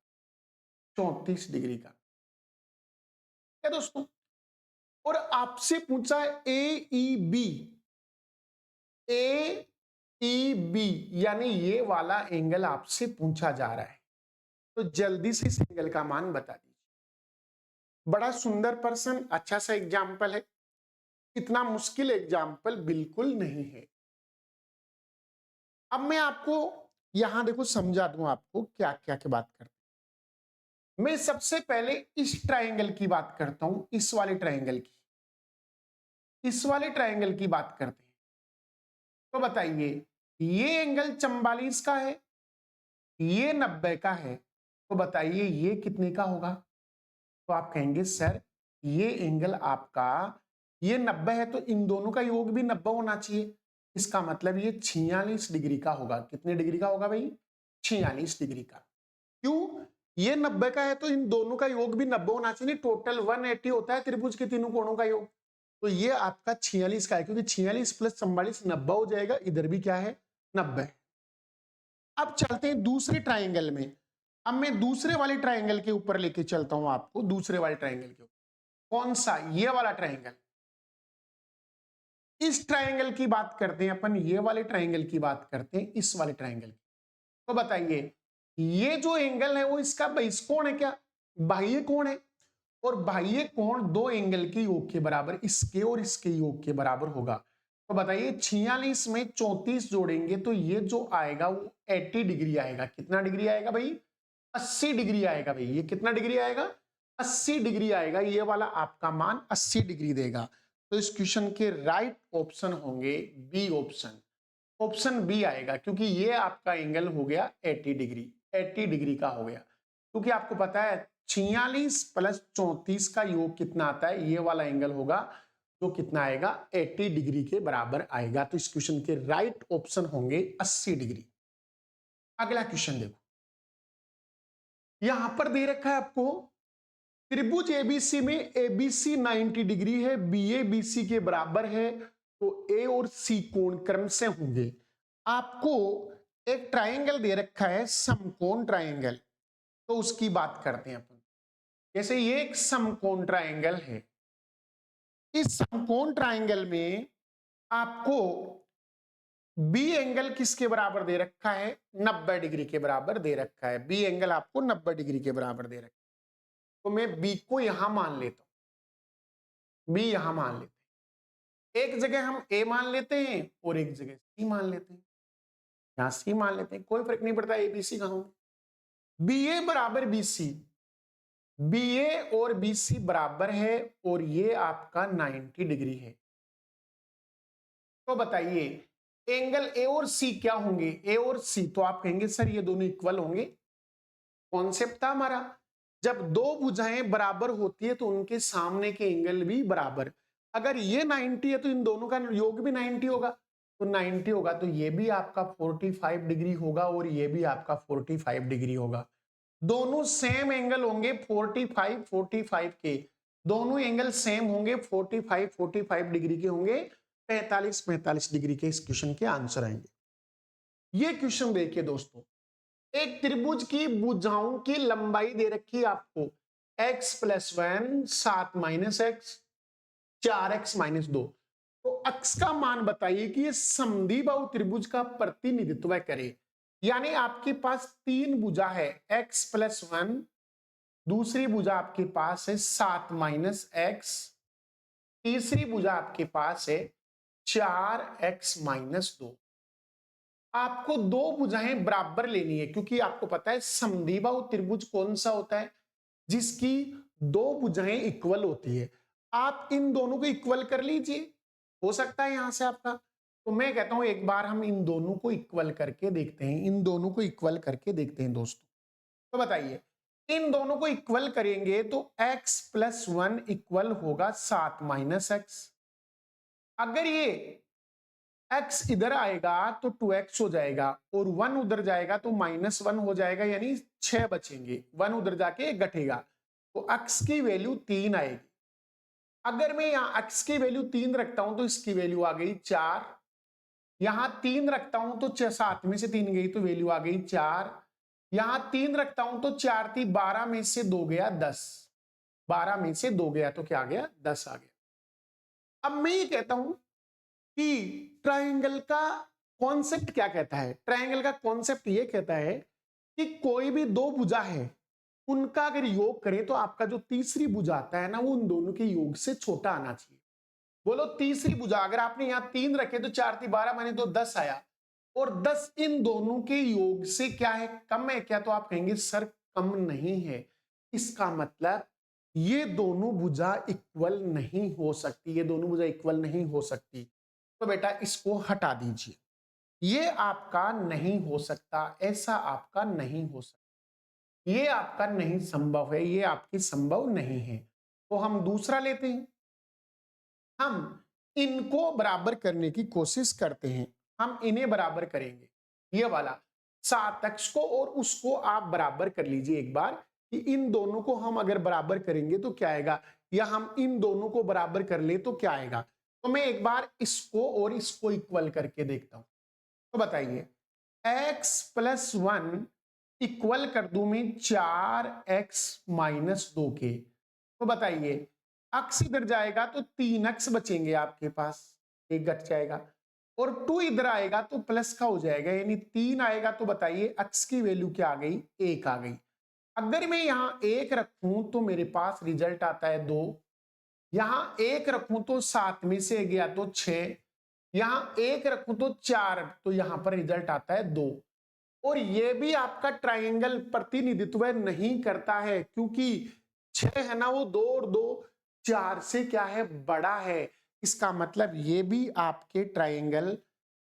34 डिग्री का। क्या दोस्तों? और आपसे पूछा है एईबी, एईबी यानी ये वाला एंगल आपसे पूछा जा रहा है। तो जल्दी से इस एंगल का मान बता दीजिए। बड़ा सुंदर प्रश्न, अच्छा सा एग्जाम्पल है। इतना मुश्किल एग्जाम्पल बिल्कुल नहीं है। अब मैं आपको यहां देखो समझा दूं आपको क्या क्या की बात करते हैं। मैं सबसे पहले इस ट्रायंगल की बात करता हूं, इस वाले ट्रायंगल की, इस वाले ट्रायंगल की बात करते हैं। तो बताइए ये एंगल 44 का है, ये 90 का है। तो बताइए ये कितने का होगा? तो आप कहेंगे सर ये एंगल आपका ये 90 है तो इन दोनों का योग भी 90 होना चाहिए। इसका मतलब ये 46 डिग्री का होगा। कितने डिग्री का होगा भाई? 46 डिग्री का। क्यों? ये 90 का है तो इन दोनों का योग भी 90 होना चाहिए। टोटल 180 होता है त्रिभुज के तीनों कोणों का योग। तो ये आपका 46 का है क्योंकि 46 + 44 90 हो जाएगा। इधर भी क्या है? 90। अब चलते हैं दूसरे ट्राइंगल में। अब मैं दूसरे वाले ट्राइंगल के ऊपर लेके चलता हूं आपको, दूसरे वाले ट्राइंगल के ऊपर। कौन सा? ये वाला ट्राइंगल। इस ट्राइंगल की बात करते हैं अपन, ये वाले ट्राइंगल की बात करते हैं, इस वाले ट्राइंगल की। तो बताइए ये जो एंगल है वो इसका बहिष कोण है क्या? बाह्य कोण है। और बाह्य कोण दो एंगल के योग के बराबर, इसके और इसके योग के बराबर होगा। तो बताइए 46 में 34 जोड़ेंगे तो ये जो आएगा वो 80 डिग्री आएगा। कितना डिग्री आएगा भाई? 80 डिग्री आएगा भाई। ये कितना डिग्री आएगा? 80 डिग्री आएगा। ये वाला आपका मान 80 डिग्री देगा। तो इस क्वेश्चन के राइट ऑप्शन होंगे बी ऑप्शन, ऑप्शन बी आएगा, क्योंकि ये आपका एंगल हो गया 80 डिग्री, 80 डिग्री का हो गया। क्योंकि आपको पता है 46 प्लस 34 का योग कितना आता है, ये वाला एंगल होगा तो कितना आएगा 80 डिग्री के बराबर आएगा। तो इस क्वेश्चन के राइट ऑप्शन होंगे 80 डिग्री। अगला क्वेश्चन देखो, यहां पर दे रखा है आपको त्रिभुज एबीसी में एबीसी 90 डिग्री है, बीए बीसी के बराबर है, तो ए और सी कोण क्रम से होंगे। आपको एक ट्रायंगल दे रखा है समकोण ट्रायंगल, तो उसकी बात करते हैं अपन। जैसे ये एक समकोण ट्रायंगल है, इस समकोण ट्रायंगल में आपको बी एंगल किसके बराबर दे रखा है, 90 डिग्री के बराबर दे रखा है। बी एंगल आपको 90 डिग्री के बराबर दे रखा है, तो मैं बी को यहां मान लेता हूं, बी यहां मान लेते हैं। एक जगह हम ए मान लेते हैं और एक जगह सी मान लेते हैं, यहां सी मान लेते हैं, कोई फर्क नहीं पड़ता ए बी सी कहां होंगे। बी ए बराबर बी सी, बी ए और बी सी बराबर है और ये आपका 90 डिग्री है। तो बताइए एंगल ए और सी क्या होंगे, ए और सी, तो आप कहेंगे सर ये दोनों इक्वल होंगे। कॉन्सेप्ट था हमारा, जब दो भुजाएं बराबर होती है तो उनके सामने के एंगल भी बराबर। अगर ये 90 है तो इन दोनों का योग भी 90 होगा, तो 90 होगा तो ये भी आपका 45 डिग्री होगा और ये भी आपका 45 डिग्री होगा। दोनों सेम एंगल होंगे 45 45 के, दोनों एंगल सेम होंगे 45 45 डिग्री के होंगे, 45 45 डिग्री के इस क्वेश्चन के आंसर आएंगे। ये क्वेश्चन देखिए दोस्तों, एक त्रिभुज की भुजाओं की लंबाई दे रखी है आपको x + 1 7 - x 4x - 2, तो x का मान बताइए कि ये समद्विबाहु त्रिभुज का प्रतिनिधित्व करे। यानी आपके पास तीन भुजा है x + 1, दूसरी भुजा आपके पास है 7 - x, तीसरी भुजा आपके पास है 4x - 2। आपको दो भुजाएं बराबर लेनी है, क्योंकि आपको पता है समद्विबाहु त्रिभुज कौन सा होता है, जिसकी दो भुजाएं इक्वल होती है। आप इन दोनों को इक्वल कर लीजिए, हो सकता है यहां से आपका, तो मैं कहता हूं एक बार हम इन दोनों को इक्वल करके देखते हैं, इन दोनों को इक्वल करके देखते हैं दोस्तों। तो बताइए इन दोनों को इक्वल करेंगे तो x + 1 इक्वल होगा 7 - x। अगर ये x इधर आएगा तो 2x हो जाएगा और 1 उधर जाएगा तो -1 हो जाएगा, यानी 6 बचेंगे, 1 उधर जाके घटेगा, तो x की वैल्यू 3 आएगी। अगर मैं यहां x की वैल्यू 3 रखता हूं तो इसकी वैल्यू आ गई 4, यहां 3 रखता हूं तो 7 में से 3 गई तो वैल्यू आ गई 4, यहां 3 रखता हूं तो 4 थी, 12 में से 2 गया 10, 12 में से 2 गया तो क्या आ गया 10 आ गया। अब मैं ये कहता हूं कि ट्रायंगल का कॉन्सेप्ट क्या कहता है, ट्रायंगल का कॉन्सेप्ट ये कहता है कि कोई भी दो भुजा है उनका अगर योग करें तो आपका जो तीसरी भुजा आता है ना, वो उन दोनों के योग से छोटा आना चाहिए। बोलो तीसरी भुजा, अगर आपने यहां 3 रखे तो 4 थी, 12 माने तो 10 आया, और 10 इन दोनों के योग से क्या है, कम है क्या, तो आप कहेंगे सर कम नहीं है। इसका मतलब ये दोनों भुजा इक्वल नहीं हो सकती, ये दोनों भुजा इक्वल नहीं हो सकती, तो बेटा इसको हटा दीजिए, ये आपका नहीं हो सकता, ऐसा आपका नहीं हो सकता, ये आपका नहीं संभव है, ये आपकी संभव नहीं है। तो हम दूसरा लेते हैं, हम इनको बराबर करने की कोशिश करते हैं, हम इन्हें बराबर करेंगे, ये वाला 7x को और उसको आप बराबर कर लीजिए एक बार, कि इन दोनों को हम अगर बराबर करेंगे तो क्या आएगा, या हम इन दोनों को बराबर कर ले तो क्या आएगा। तो मैं एक बार इसको और इसको इक्वल करके देखता हूं, तो बताइए x + 1 इक्वल कर दूं मैं 4x - 2 के, तो बताइए x इधर जाएगा तो 3x बचेंगे आपके पास, एक घट जाएगा, और 2 इधर आएगा तो प्लस का हो जाएगा, यानी 3 आएगा, तो बताइए x की वैल्यू क्या आ गई, 1 आ गई। अगर मैं यहां 1 रखूं तो मेरे पास रिजल्ट आता है 2, यहां 1 रखूं तो 7 में से गया तो 6, यहां 1 रखूं तो 4, तो यहां पर रिजल्ट आता है 2। और ये भी आपका ट्रायंगल प्रतिनिधित्व नहीं करता है, क्योंकि 6 है ना, वो 2 और 2 4 से क्या है, बड़ा है, इसका मतलब ये भी आपके ट्रायंगल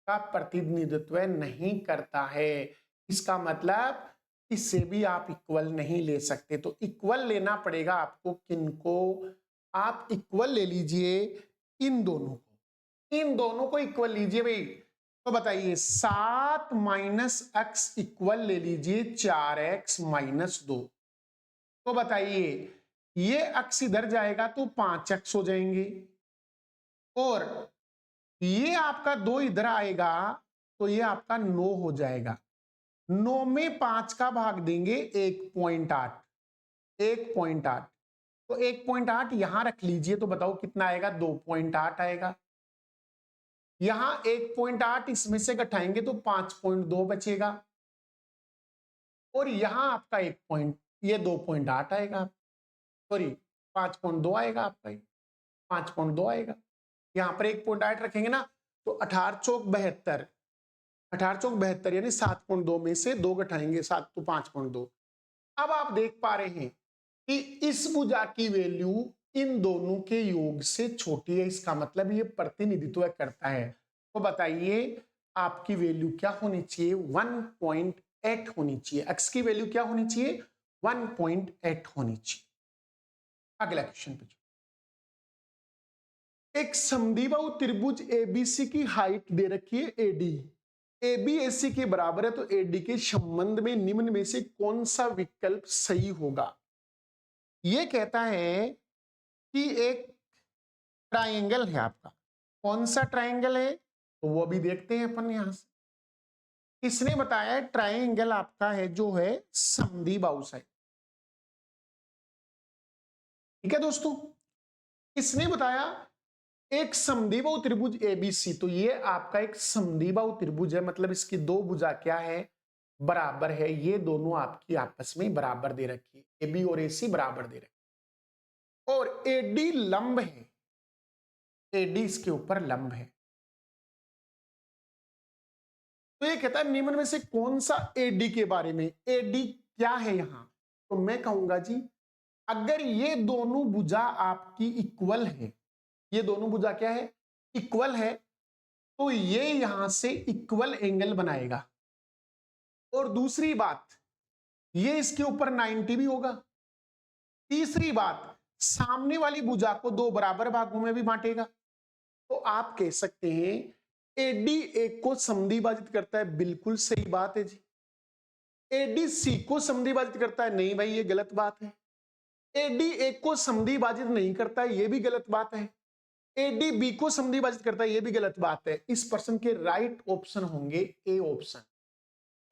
का प्रतिनिधित्व नहीं करता है। इसका मतलब इससे भी आप इक्वल नहीं ले सकते। तो इक्वल लेना पड़ेगा आपको। किनको? आप इक्वल ले लीजिए इन दोनों को, इन दोनों को इक्वल लीजिए भाई। तो बताइए 7 माइनस एक्स इक्वल ले लीजिए 4x माइनस 2। तो बताइए ये एक्स इधर जाएगा तो 5x हो जाएंगे, और ये आपका 2 इधर आएगा तो ये आपका 9 हो जाएगा। 9 में 5 का भाग देंगे 1.8, 1.8। तो 1.8 यहां रख लीजिए, तो बताओ कितना आएगा? 2.8 आएगा। यहां 1.8 इसमें से घटाएंगे तो 5.2 बचेगा, और यहां आपका ये 2.8 आएगा, सॉरी 5.2 आएगा आपका, 5.2 आएगा। यहां पर 1.8 रखेंगे ना, तो 18 चौक 72, 18 चौक 72 यानी 7.2 में से 2 घटाएंगे 7 तो 5.2। अब आप देख पा रहे हैं कि इस भुजा की वैल्यू इन दोनों के योग से छोटी है। इसका मतलब ये प्रतिनिधित्व करता है। तो बताइए आपकी वैल्यू क्या होनी चाहिए? 1.8 होनी चाहिए। x की वैल्यू क्या होनी चाहिए? 1.8 होनी चाहिए। अगला क्वेश्चन पे, एक समद्विबाहु त्रिभुज एबीसी की हाइट दे रखी है एडी, एबी एसी के बराबर है, तो एडी के संबंध में निम्न में से कौन सा विकल्प सही होगा? यह कहता है कि एक ट्रायंगल है आपका। कौन सा ट्रायंगल है? तो वो भी देखते हैं अपन यहां से। इसने बताया ट्रायंगल आपका है जो है समद्विबाहु साइड। ठीक है दोस्तों, इसने बताया एक समद्विबाहु त्रिभुज एबीसी, तो ये आपका एक समद्विबाहु त्रिभुज है, मतलब इसकी दो भुजा क्या है? बराबर है। ये दोनों आपकी आपस में बराबर दे रखी है, एबी और एसी बराबर दे रखी है, और एडी लंब है, एडी इसके ऊपर लंब है। तो ये कहता है निम्न में से कौन सा एडी के बारे में, एडी क्या है यहां? तो मैं कहूंगा जी, अगर ये दोनों भुजा आपकी इक्वल है, ये दोनों भुजा क्या है? इक्वल है, तो ये यहां से इक्वल एंगल बनाएगा। और दूसरी बात, ये इसके ऊपर 90 भी होगा। तीसरी बात, सामने वाली भुजा को दो बराबर भागों में भी बांटेगा। तो आप कह सकते हैं एडी एक को समद्विभाजित करता है, बिल्कुल सही बात है जी। एडी सी को समद्विभाजित करता है, नहीं भाई ये गलत बात है। एडी एक को समद्विभाजित नहीं करता है, ये भी गलत बात है। एडी बी को समद्विभाजित करता है, ये भी गलत बात है। इस प्रश्न के राइट ऑप्शन होंगे ए ऑप्शन।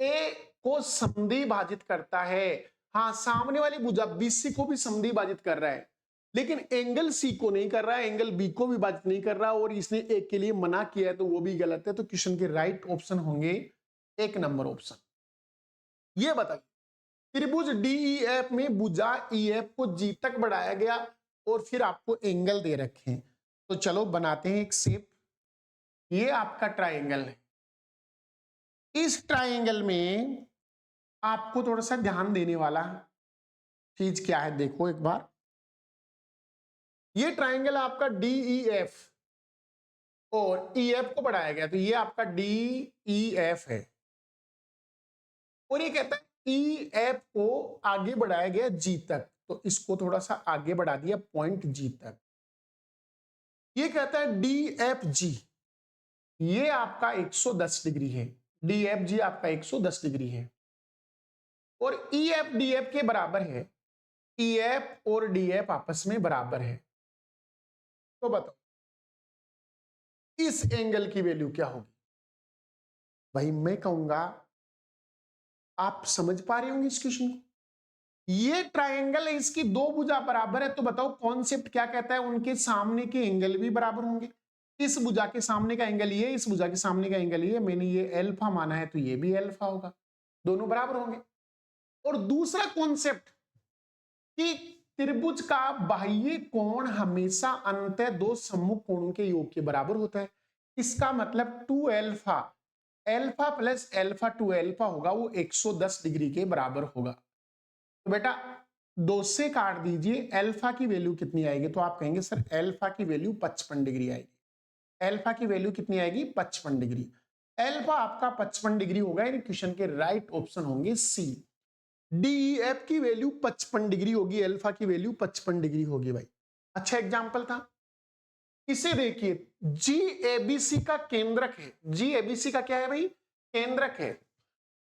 ए को समद्विभाजित करता है। हाँ, सामने वाली भुजा बीसी को भी समद्विभाजित कर रहा है, लेकिन एंगल सी को नहीं कर रहा है, एंगल बी को विभाजित नहीं कर रहा, और इसने एक के लिए मना किया है, तो वो भी गलत है। तो क्वेश्चन के राइट ऑप्शन होंगे 1 नंबर ऑप्शन। ये बताइए त्रिभुज डीईएफ में भुजा ईएफ को जी तक बढ़ाया गया और फिर आपको एंगल दे रखे हैं। तो चलो बनाते हैं एक शेप। ये आपका ट्रायंगल है। इस ट्रायंगल में आपको थोड़ा सा ध्यान देने वाला चीज क्या है, देखो एक बार। ये ट्रायंगल आपका डीईएफ और ईएफ को बढ़ाया गया, तो ये आपका डीईएफ है, और ये कहता है ईएफ को आगे बढ़ाया गया जी तक, तो इसको थोड़ा सा आगे बढ़ा दिया पॉइंट जी तक। ये कहता है डीएफ जी, ये आपका 110 डिग्री है। डीएफ जी आपका 110 डिग्री है, और ईएफ डीएफ के बराबर है। ईएफ और डीएफ आपस में बराबर है। तो बताओ इस एंगल की वैल्यू क्या होगी? भाई मैं कहूंगा आप समझ पा रहे होंगे इस क्वेश्चन को। ये ट्रायंगल है, इसकी दो भुजा बराबर है, तो बताओ कॉन्सेप्ट क्या कहता है? उनके सामने के एंगल भी बराबर होंगे। इस भुजा के सामने का एंगल ये, इस भुजा के सामने का एंगल ये, मैंने ये अल्फा माना है, तो ये भी अल्फा होगा, दोनों बराबर होंगे। और दूसरा कॉन्सेप्ट कि त्रिभुज का बाह्य कोण हमेशा अंतः दो सम्मुख कोणों के योग के बराबर होता है। इसका मतलब 2 alpha, alpha plus alpha 2 alpha होगा, वो 110 डिग्री के बराबर होगा। तो बेटा 2 से काट दीजिए, अल्फा की वैल्यू कितनी आएगी? तो आप कहेंगे सर अल्फा की वैल्यू 55 डिग्री आएगी। अल्फा की वैल्यू कितनी आएगी 55 डिग्री। अल्फा आपका 55 डिग्री होगा, यानी क्वेश्चन के राइट ऑप्शन होंगे सी। डी एफ की वैल्यू 55 डिग्री होगी, अल्फा की वैल्यू 55 डिग्री होगी भाई। अच्छा एग्जाम्पल था। इसे देखिए, जी एबीसी का केंद्रक है। जी एबीसी का क्या है भाई? केंद्रक है।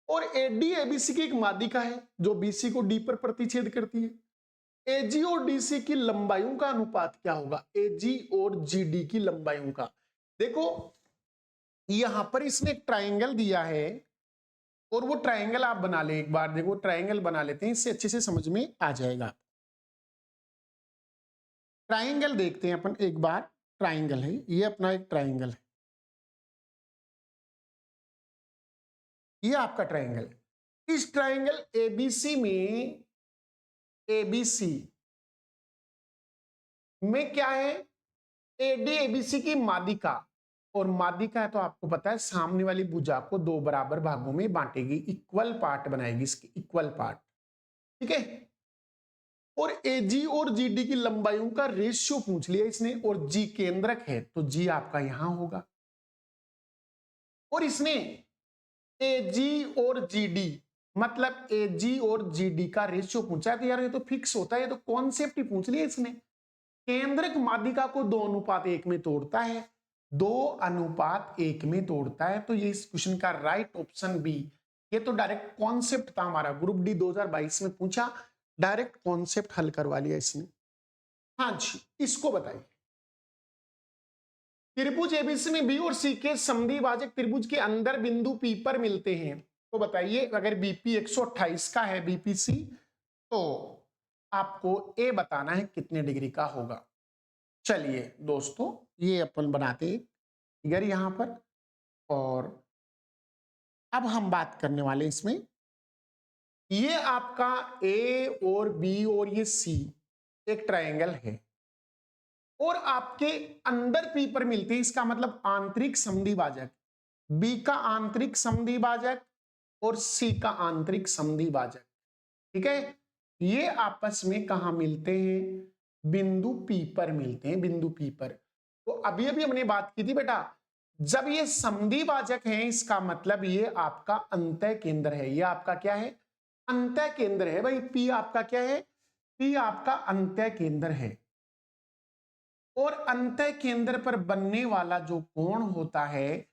और एडी एबीसी की एक माध्यिका है जो बीसी को डी पर प्रतिच्छेद करती है। एजी और डीसी की लंबाइयों का अनुपात क्या होगा? एजी और जीडी की लंबाइयों का। देखो यहां पर इसने एक ट्राइंगल दिया है, और वो ट्राइंगल आप बना ले एक बार। देखो ट्राइंगल बना लेते हैं, इससे अच्छे से समझ में आ जाएगा। ट्राइंगल देखते हैं अपन एक बार। ट्राइंगल है ये, अपना एक ट्राइंगल है, ये आपका ट्राइंगल है। इस ट्राइंगल एबीसी में, एबीसी में क्या है? एडी एबीसी की माध्यिका, और माध्यिका है तो आपको पता है सामने वाली भुजा को दो बराबर भागों में बांटेगी, इक्वल पार्ट बनाएगी, इसके इक्वल पार्ट। ठीक है। और एजी और जीडी की लंबाइयों का रेशियो पूछ लिया इसने, और जी केंद्रक है तो जी आपका यहां होगा। और इसने एजी और जीडी, मतलब एजी और जीडी का रेशियो पूछा है, तो यार ये तो फिक्स होता है, ये तो कॉन्सेप्ट ही पूछ लिया इसने। केंद्रक माध्यिका को 2:1 में तोड़ता है, 2:1 में तोड़ता है, तो ये इस क्वेश्चन का राइट ऑप्शन बी। ये तो डायरेक्ट कॉन्सेप्ट था हमारा, ग्रुप डी 2022 में पूछा, डायरेक्ट कॉन्सेप्ट हल करवा लिया इसने। हाँ जी, इसको बताइए। त्रिभुज एबीसी में बी और सी के समद्विभाजक त्रिभुज के अंदर बिंदु पी पर मिलते हैं, तो बताइए अगर बीपी 128 का है बीपीसी, तो आपको ए बताना है कितने डिग्री का होगा। चलिए दोस्तों, ये अपन बनाते हैं फिगर यहां पर, और अब हम बात करने वाले इसमें, ये आपका ए और बी और ये सी एक ट्रायंगल है, और आपके अंदर पी पर मिलते हैं, इसका मतलब आंतरिक समद्विभाजक, बी का आंतरिक समद्विभाजक और सी का आंतरिक समद्विभाजक। ठीक है। ये आपस में कहा मिलते हैं? बिंदु पी पर मिलते हैं, बिंदु पी पर। तो अभी अभी हमने बात की थी बेटा, जब ये समद्विभाजक है इसका मतलब ये आपका अंतः केंद्र है। ये आपका क्या है? अंतः केंद्र है भाई। पी आपका क्या है? पी आपका अंतः केंद्र है। और अंतः केंद्र पर बनने वाला जो कोण होता है,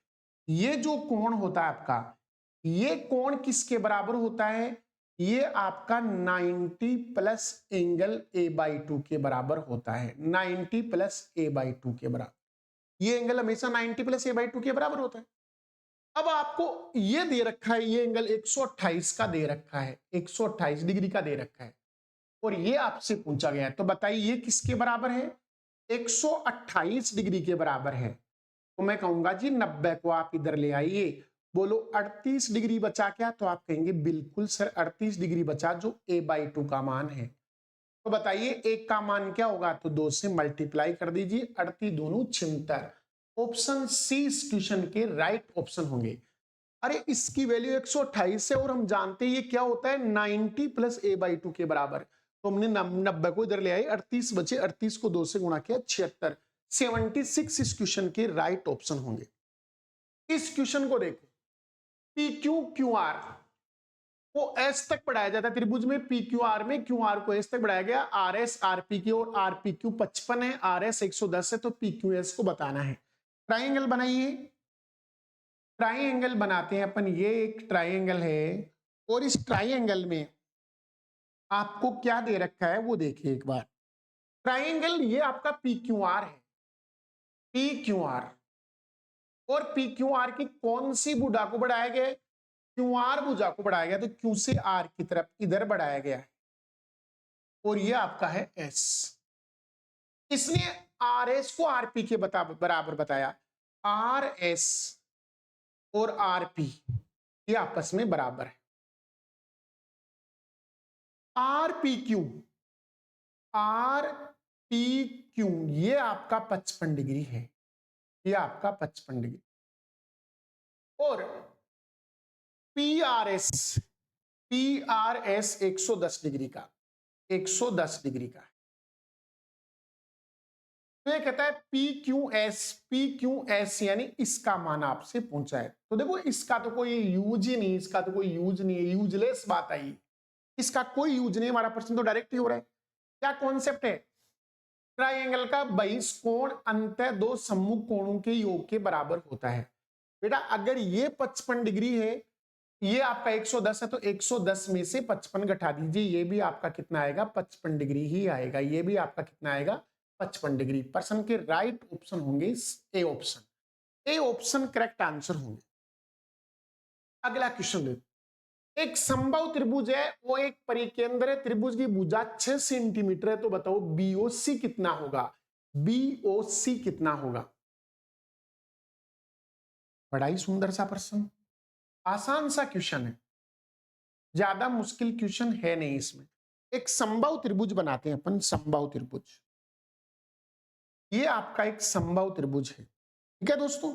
ये जो कोण होता है आपका, ये कोण किसके बराबर होता है? ये आपका 90 प्लस एंगल a/2 के बराबर होता है। 90 प्लस a/2 के बराबर। ये एंगल हमेशा 90 प्लस a/2 के बराबर होता है। अब आपको ये दे रखा है, ये एंगल 128 का दे रखा है, 128 डिग्री का दे रखा है, और ये आपसे पूछा गया है, तो बताइए ये किसके बराबर है? 128 डिग्री के बराबर है। तो मैं कहूंगा जी 90 को आप इधर ले आइए। बोलो 38 डिग्री बचा क्या? तो आप कहेंगे बिल्कुल सर 38 डिग्री बचा, जो a/2 का मान है। तो बताइए एक का मान क्या होगा? तो 2 से मल्टीप्लाई कर दीजिए, 38 दूनी 76। ऑप्शन सी इस क्वेश्चन के राइट ऑप्शन होंगे। अरे इसकी वैल्यू 128 है, और हम जानते हैं ये क्या होता है? 90 प्लस a/2 के बराबर। तो हमने 90 को इधर ले आए, 38 बचे, 38 को 2 से गुणा किया, 76। 76 इस क्वेश्चन के राइट ऑप्शन होंगे। इस क्वेश्चन को देखो, पी क्यू क्यू आर को एस तक बढ़ाया जाता है त्रिभुज में, पी क्यू आर में क्यू आर को एस तक बढ़ाया गया, आर एस आर पी की, और आर पी क्यू 55 है, आर एस 110 है, तो पी क्यू एस को बताना है। ट्राइंगल बनाइए। ट्राइंगल बनाते हैं अपन, ये एक ट्राइंगल है, और इस ट्राइंगल में आपको क्या दे रखा है वो देखिए एक बार। ट्राइंगल ये आपका पी क्यू आर है, पी क्यू आर, और पी क्यू आर की कौन सी भुजा को बढ़ाया गया है? क्यू आर भुजा को बढ़ाया गया, तो क्यू से आर की तरफ इधर बढ़ाया गया है, और ये आपका है एस। इसने आर एस को आरपी के बराबर बताया। आर एस और आरपी ये आपस में बराबर है। R P Q, R P Q ये आपका 55 डिग्री है, ये आपका 55 डिग्री, और P R S, P R S 110 degree का, 110 डिग्री का। तो ये कहता है पी क्यू एस यानी इसका मान आपसे पूछा है। तो देखो इसका तो कोई यूज ही नहीं, इसका तो कोई यूज नहीं है, यूजलेस बात आई, इसका कोई यूज नहीं, हमारा प्रश्न तो डायरेक्ट ही हो रहा है। क्या कॉन्सेप्ट है? ट्राइंगल का बहिष्कोण अंतः दो सम्मुख कोणों के योग के बराबर होता है। बेटा अगर ये 55 डिग्री है, ये आपका 110 है, तो 110 में से 55 घटा दीजिए, ये भी आपका कितना आएगा? 55 डिग्री ही आएगा। ये भी आपका कितना आएगा? 55 डिग्री। प्रश्न के राइट ऑप्शन होंगे A option, A option correct answer होंगे। अगला क्वेश्चन देखो, एक समबाहु त्रिभुज है, वो एक परिकेंद्र है, त्रिभुज की भुजा 6 सेंटीमीटर है, तो बताओ बीओसी कितना होगा? बीओसी कितना होगा? बड़ा ही सुंदर सा प्रश्न, आसान सा क्वेश्चन है, ज्यादा मुश्किल क्वेश्चन है नहीं इसमें। एक समबाहु त्रिभुज बनाते हैं अपन, समबाहु त्रिभुज, ये आपका एक समबाहु त्रिभुज है, ठीक है दोस्तों।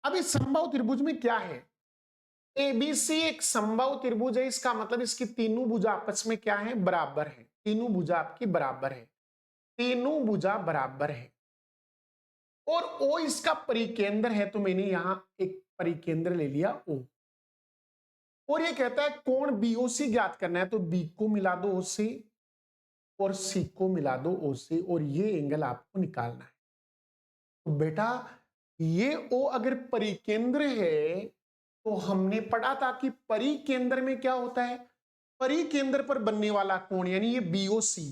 अब इस समबाहु त्रिभुज में क्या है? एबीसी एक समबाहु त्रिभुज है, इसका मतलब इसकी तीनों भुजा आपस में क्या है? बराबर है। तीनों भुजा आपकी बराबर है, तीनों भुजा बराबर है, और ओ इसका परिकेंद्र है, तो मैंने यहां एक परिकेंद्र ले लिया ओ। और ये कहता है कोण बीओसी ज्ञात करना है, तो बी को मिला दो ओ से और सी को मिला दो ओ से, और ये एंगल आपको निकालना है। तो बेटा ये ओ अगर परिकेंद्र है, तो हमने पढ़ा था कि परिकेंद्र में क्या होता है? परिकेंद्र पर बनने वाला कोण यानी ये बीओसी,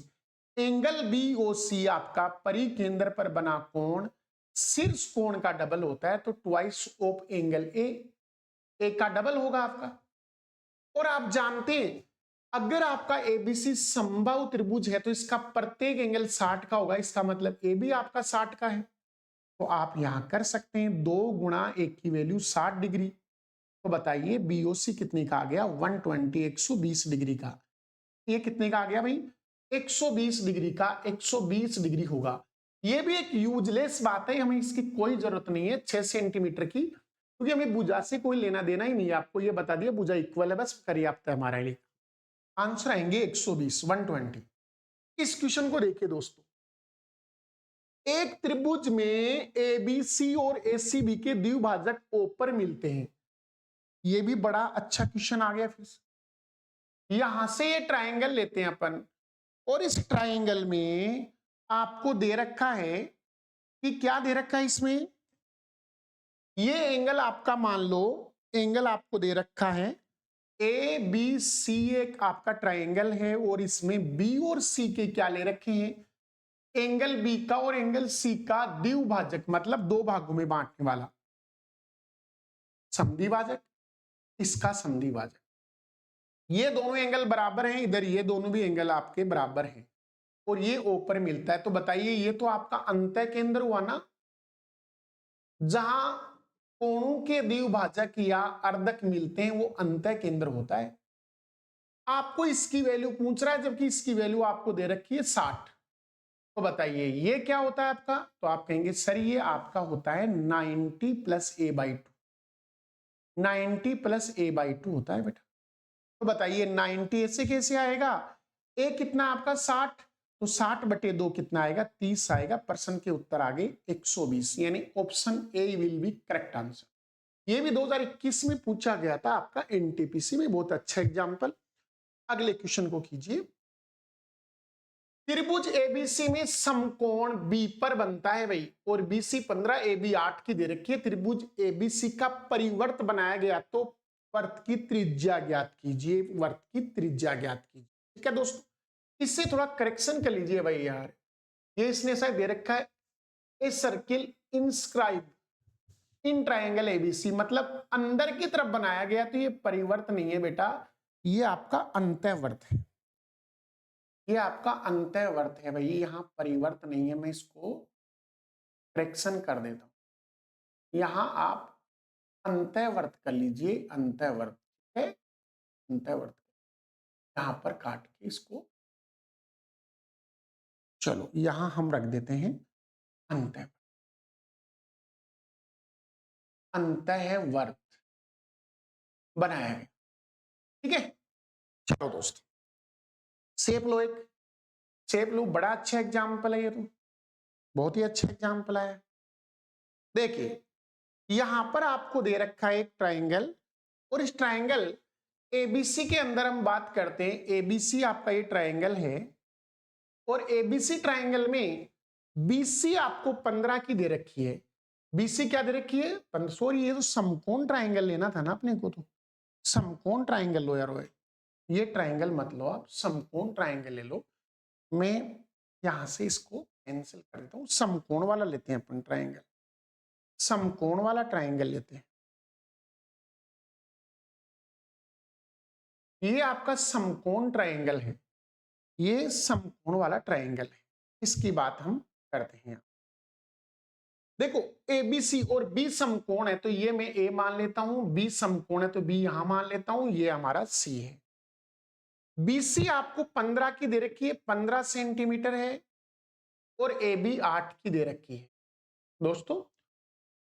एंगल बीओसी आपका परिकेंद्र पर बना कोण शीर्ष कोण का डबल होता है, तो ट्वाइस ऑफ एंगल ए का डबल होगा आपका। और आप जानते हैं अगर आपका एबीसी समबाहु त्रिभुज है, तो इसका प्रत्येक एंगल 60 का होगा, इसका मतलब ए भी आपका 60 का है। तो आप यहां कर सकते हैं 2 गुणा एक की वैल्यू 60 डिग्री, तो बताइए बीओसी कितने का आ गया? 120, 120 डिग्री का। ये कितने का आ गया भाई? 120 डिग्री का, 120 डिग्री होगा। ये भी एक यूजलेस बात है, हमें इसकी कोई जरूरत नहीं है 6 सेंटीमीटर की, क्योंकि हमें भुजा से कोई लेना देना ही नहीं है। आपको ये बता दिया भुजा इक्वल है, बस पर्याप्त है हमारे लिए। आंसर आएंगे 120, 120। इस क्वेश्चन को देखिए दोस्तों, एक त्रिभुज में एबीसी और एसीबी के द्विभाजक ओ पर मिलते हैं। ये भी बड़ा अच्छा क्वेश्चन आ गया। फिर यहां से ये ट्राइंगल लेते हैं अपन, और इस ट्राइंगल में आपको दे रखा है कि क्या दे रखा है इसमें? ये एंगल आपका मान लो, एंगल आपको दे रखा है ए बी सी, एक आपका ट्राइंगल है, और इसमें बी और सी के क्या ले रखे हैं? एंगल बी का और एंगल सी का द्विभाजक, मतलब दो भागों में बांटने वाला संधिभाजक, इसका संधिभाजक। ये दोनों एंगल बराबर हैं, इधर ये दोनों भी एंगल आपके बराबर हैं, और ये ओ पर मिलता है। तो बताइए ये तो आपका अंतः केंद्र हुआ ना, जहां कोणों के द्विभाजक या अर्धक मिलते हैं, वो अंतः केंद्र होता है। आपको इसकी वैल्यू पूछ रहा है, जबकि इसकी वैल्यू आपको दे रखी है 60। तो बताइए ये क्या होता है आपका? तो आप कहेंगे सर ये आपका होता है 90 प्लस a/2, 90 प्लस a/2 होता है बेटा। तो बताइए 90 ऐसे कैसे आएगा? ए कितना आपका 60, तो 60/2 कितना आएगा? 30 आएगा। प्रश्न के उत्तर आगे 120, यानी option A will be correct answer. ये भी 2021 में पूछा गया था आपका एनटीपीसी में, बहुत अच्छा एग्जाम्पल। अगले क्वेश्चन को कीजिए, त्रिभुज एबीसी में समकोण बी पर बनता है भाई, और बीसी 15 एबी 8 की दे रखी है। त्रिभुज एबीसी का परिवर्त बनाया गया, तो वर्त की त्रिज्या ज्ञात कीजिए, वर्त की त्रिज्या ज्ञात कीजिए। ठीक है दोस्तों, इससे थोड़ा करेक्शन कर लीजिए भाई यार, ये इसने शायद दे रखा है a circle inscribe in triangle ABC, मतलब अंदर की तरफ बनाया गया, तो ये परिवर्त नहीं है बेटा, ये आपका अंतःवर्त है, ये आपका अंतःवर्त है भाई, यहां परिवर्त नहीं है। मैं इसको करेक्शन कर देता हूं, यहां आप अंतःवर्त कर लीजिए, अंतःवर्त है, अंतःवर्त यहां पर काट के इसको, चलो यहां हम रख देते हैं अंतःवर्त, अंतःवर्त बनाया गया। ठीक है, चलो दोस्तों शेप लो, एक शेप लो, बड़ा अच्छा एग्जाम्पल है ये तो, बहुत ही अच्छा एग्जाम्पल आया। देखिए यहां पर आपको दे रखा है एक ट्राइंगल, और इस ट्राइंगल एबीसी के अंदर हम बात करते हैं। एबीसी आपका ये ट्राइंगल है, और एबीसी ट्राइंगल में बीसी आपको 15 की दे रखी है। बीसी क्या दे रखी है? सॉरी, ये तो समकोण ट्राइंगल लेना था ना अपने को, तो समकोण ट्राइंगल लो यार। ये ट्राइंगल मत लो आप, समकोण ट्राइंगल ले लो। मैं यहां से इसको कैंसिल कर देता हूं, समकोण वाला लेते हैं अपन ट्राइंगल, समकोण वाला ट्राइंगल लेते हैं। ये आपका समकोण ट्राइंगल है, ये समकोण वाला ट्राइंगल है। इसकी बात हम करते हैं। देखो एबीसी और बी समकोण है, तो ये मैं ए मान लेता हूं, बी समकोण है तो बी यहां मान लेता हूं, ये हमारा सी है। बीसी आपको 15 की दे रखी है, 15 सेंटीमीटर है, और ए बी 8 की दे रखी है दोस्तों।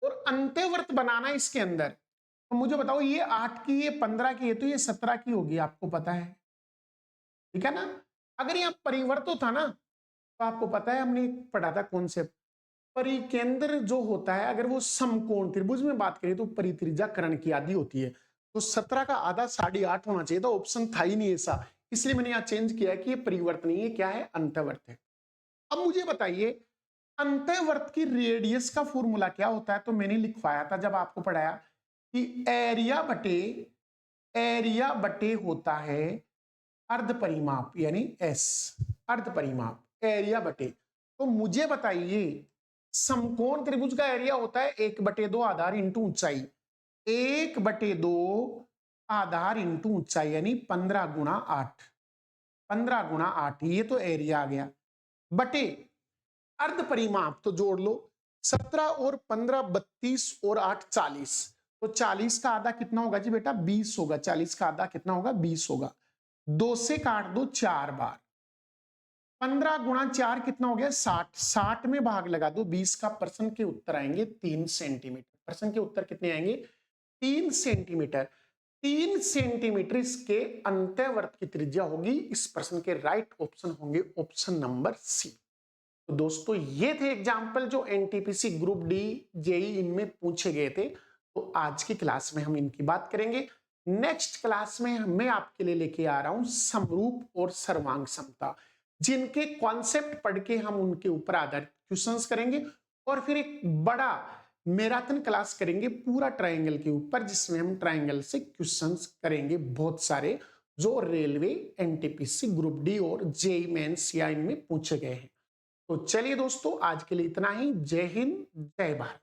और अंत्यवर्त बनाना इसके अंदर, तो मुझे बताओ ये 8 की, ये 15 की है, तो ये 17 की होगी, आपको पता है, ठीक है ना। अगर यहाँ परिवर्त होता ना, तो आपको पता है हमने पढ़ा था कॉन्सेप्ट, परिकेंद्र जो होता है अगर वो समकोण त्रिभुज में बात करें तो परित्रिज्याकरण की आदि होती है। तो 17 का आधा 8.5 होना चाहिए था, ऑप्शन था ही नहीं ऐसा, इसलिए मैंने यहाँ चेंज किया कि ये परिवर्तनीय क्या है, अंतवर्त है। अब मुझे बताइए अंतःवर्त की रेडियस का फॉर्मूला क्या होता है? तो मैंने लिखवाया था जब आपको पढ़ाया कि एरिया बटे होता है अर्ध परिमाप, यानी एस, अर्ध परिमाप एरिया बटे। तो मुझे बताइए समकोण त्रिभुज का एरिया होता है 1/2 आधार इंटू ऊंचाई, 1/2 आधार इंटू ऊंचाई, यानी 15 गुणा 8, 15 गुणा 8, ये तो एरिया आ गया। बटे अर्ध परिमाप तो जोड़ लो, 17 और 15 32 और 8 40, तो 40 का आधा कितना होगा जी बेटा? 20 होगा। 40 का आधा कितना होगा? 20 होगा। 2 से काट दो 4 बार, 15 गुणा 4 कितना हो गया? 60, 60 में भाग लगा दो 20 का, प्रश्न के उत्तर आएंगे 3 सेंटीमीटर। प्रश्न के उत्तर कितने आएंगे? 3 सेंटीमीटर। 3 सेंटीमीटर इसके अंतःवर्त की त्रिज्या होगी। इस प्रश्न के राइट ऑप्शन होंगे ऑप्शन नंबर सी। तो दोस्तों ये थे एग्जाम्पल जो एनटीपीसी ग्रुप डी जेई इनमें पूछे गए थे। तो आज की क्लास में हम इनकी बात करेंगे। नेक्स्ट क्लास में मैं आपके लिए लेके आ रहा हूं समरूप और सर्वांग समता, जिनके कॉन्सेप्ट पढ़ के हम उनके ऊपर आधारित क्वेश्चंस करेंगे, और फिर एक बड़ा मैराथन क्लास करेंगे पूरा ट्रायंगल के ऊपर, जिसमें हम ट्रायंगल से क्वेश्चंस करेंगे बहुत सारे, जो रेलवे, एनटीपीसी ग्रुप डी और जेई मेंस या इनमें पूछे गए हैं। तो चलिए दोस्तों आज के लिए इतना ही। जय हिंद, जय भारत।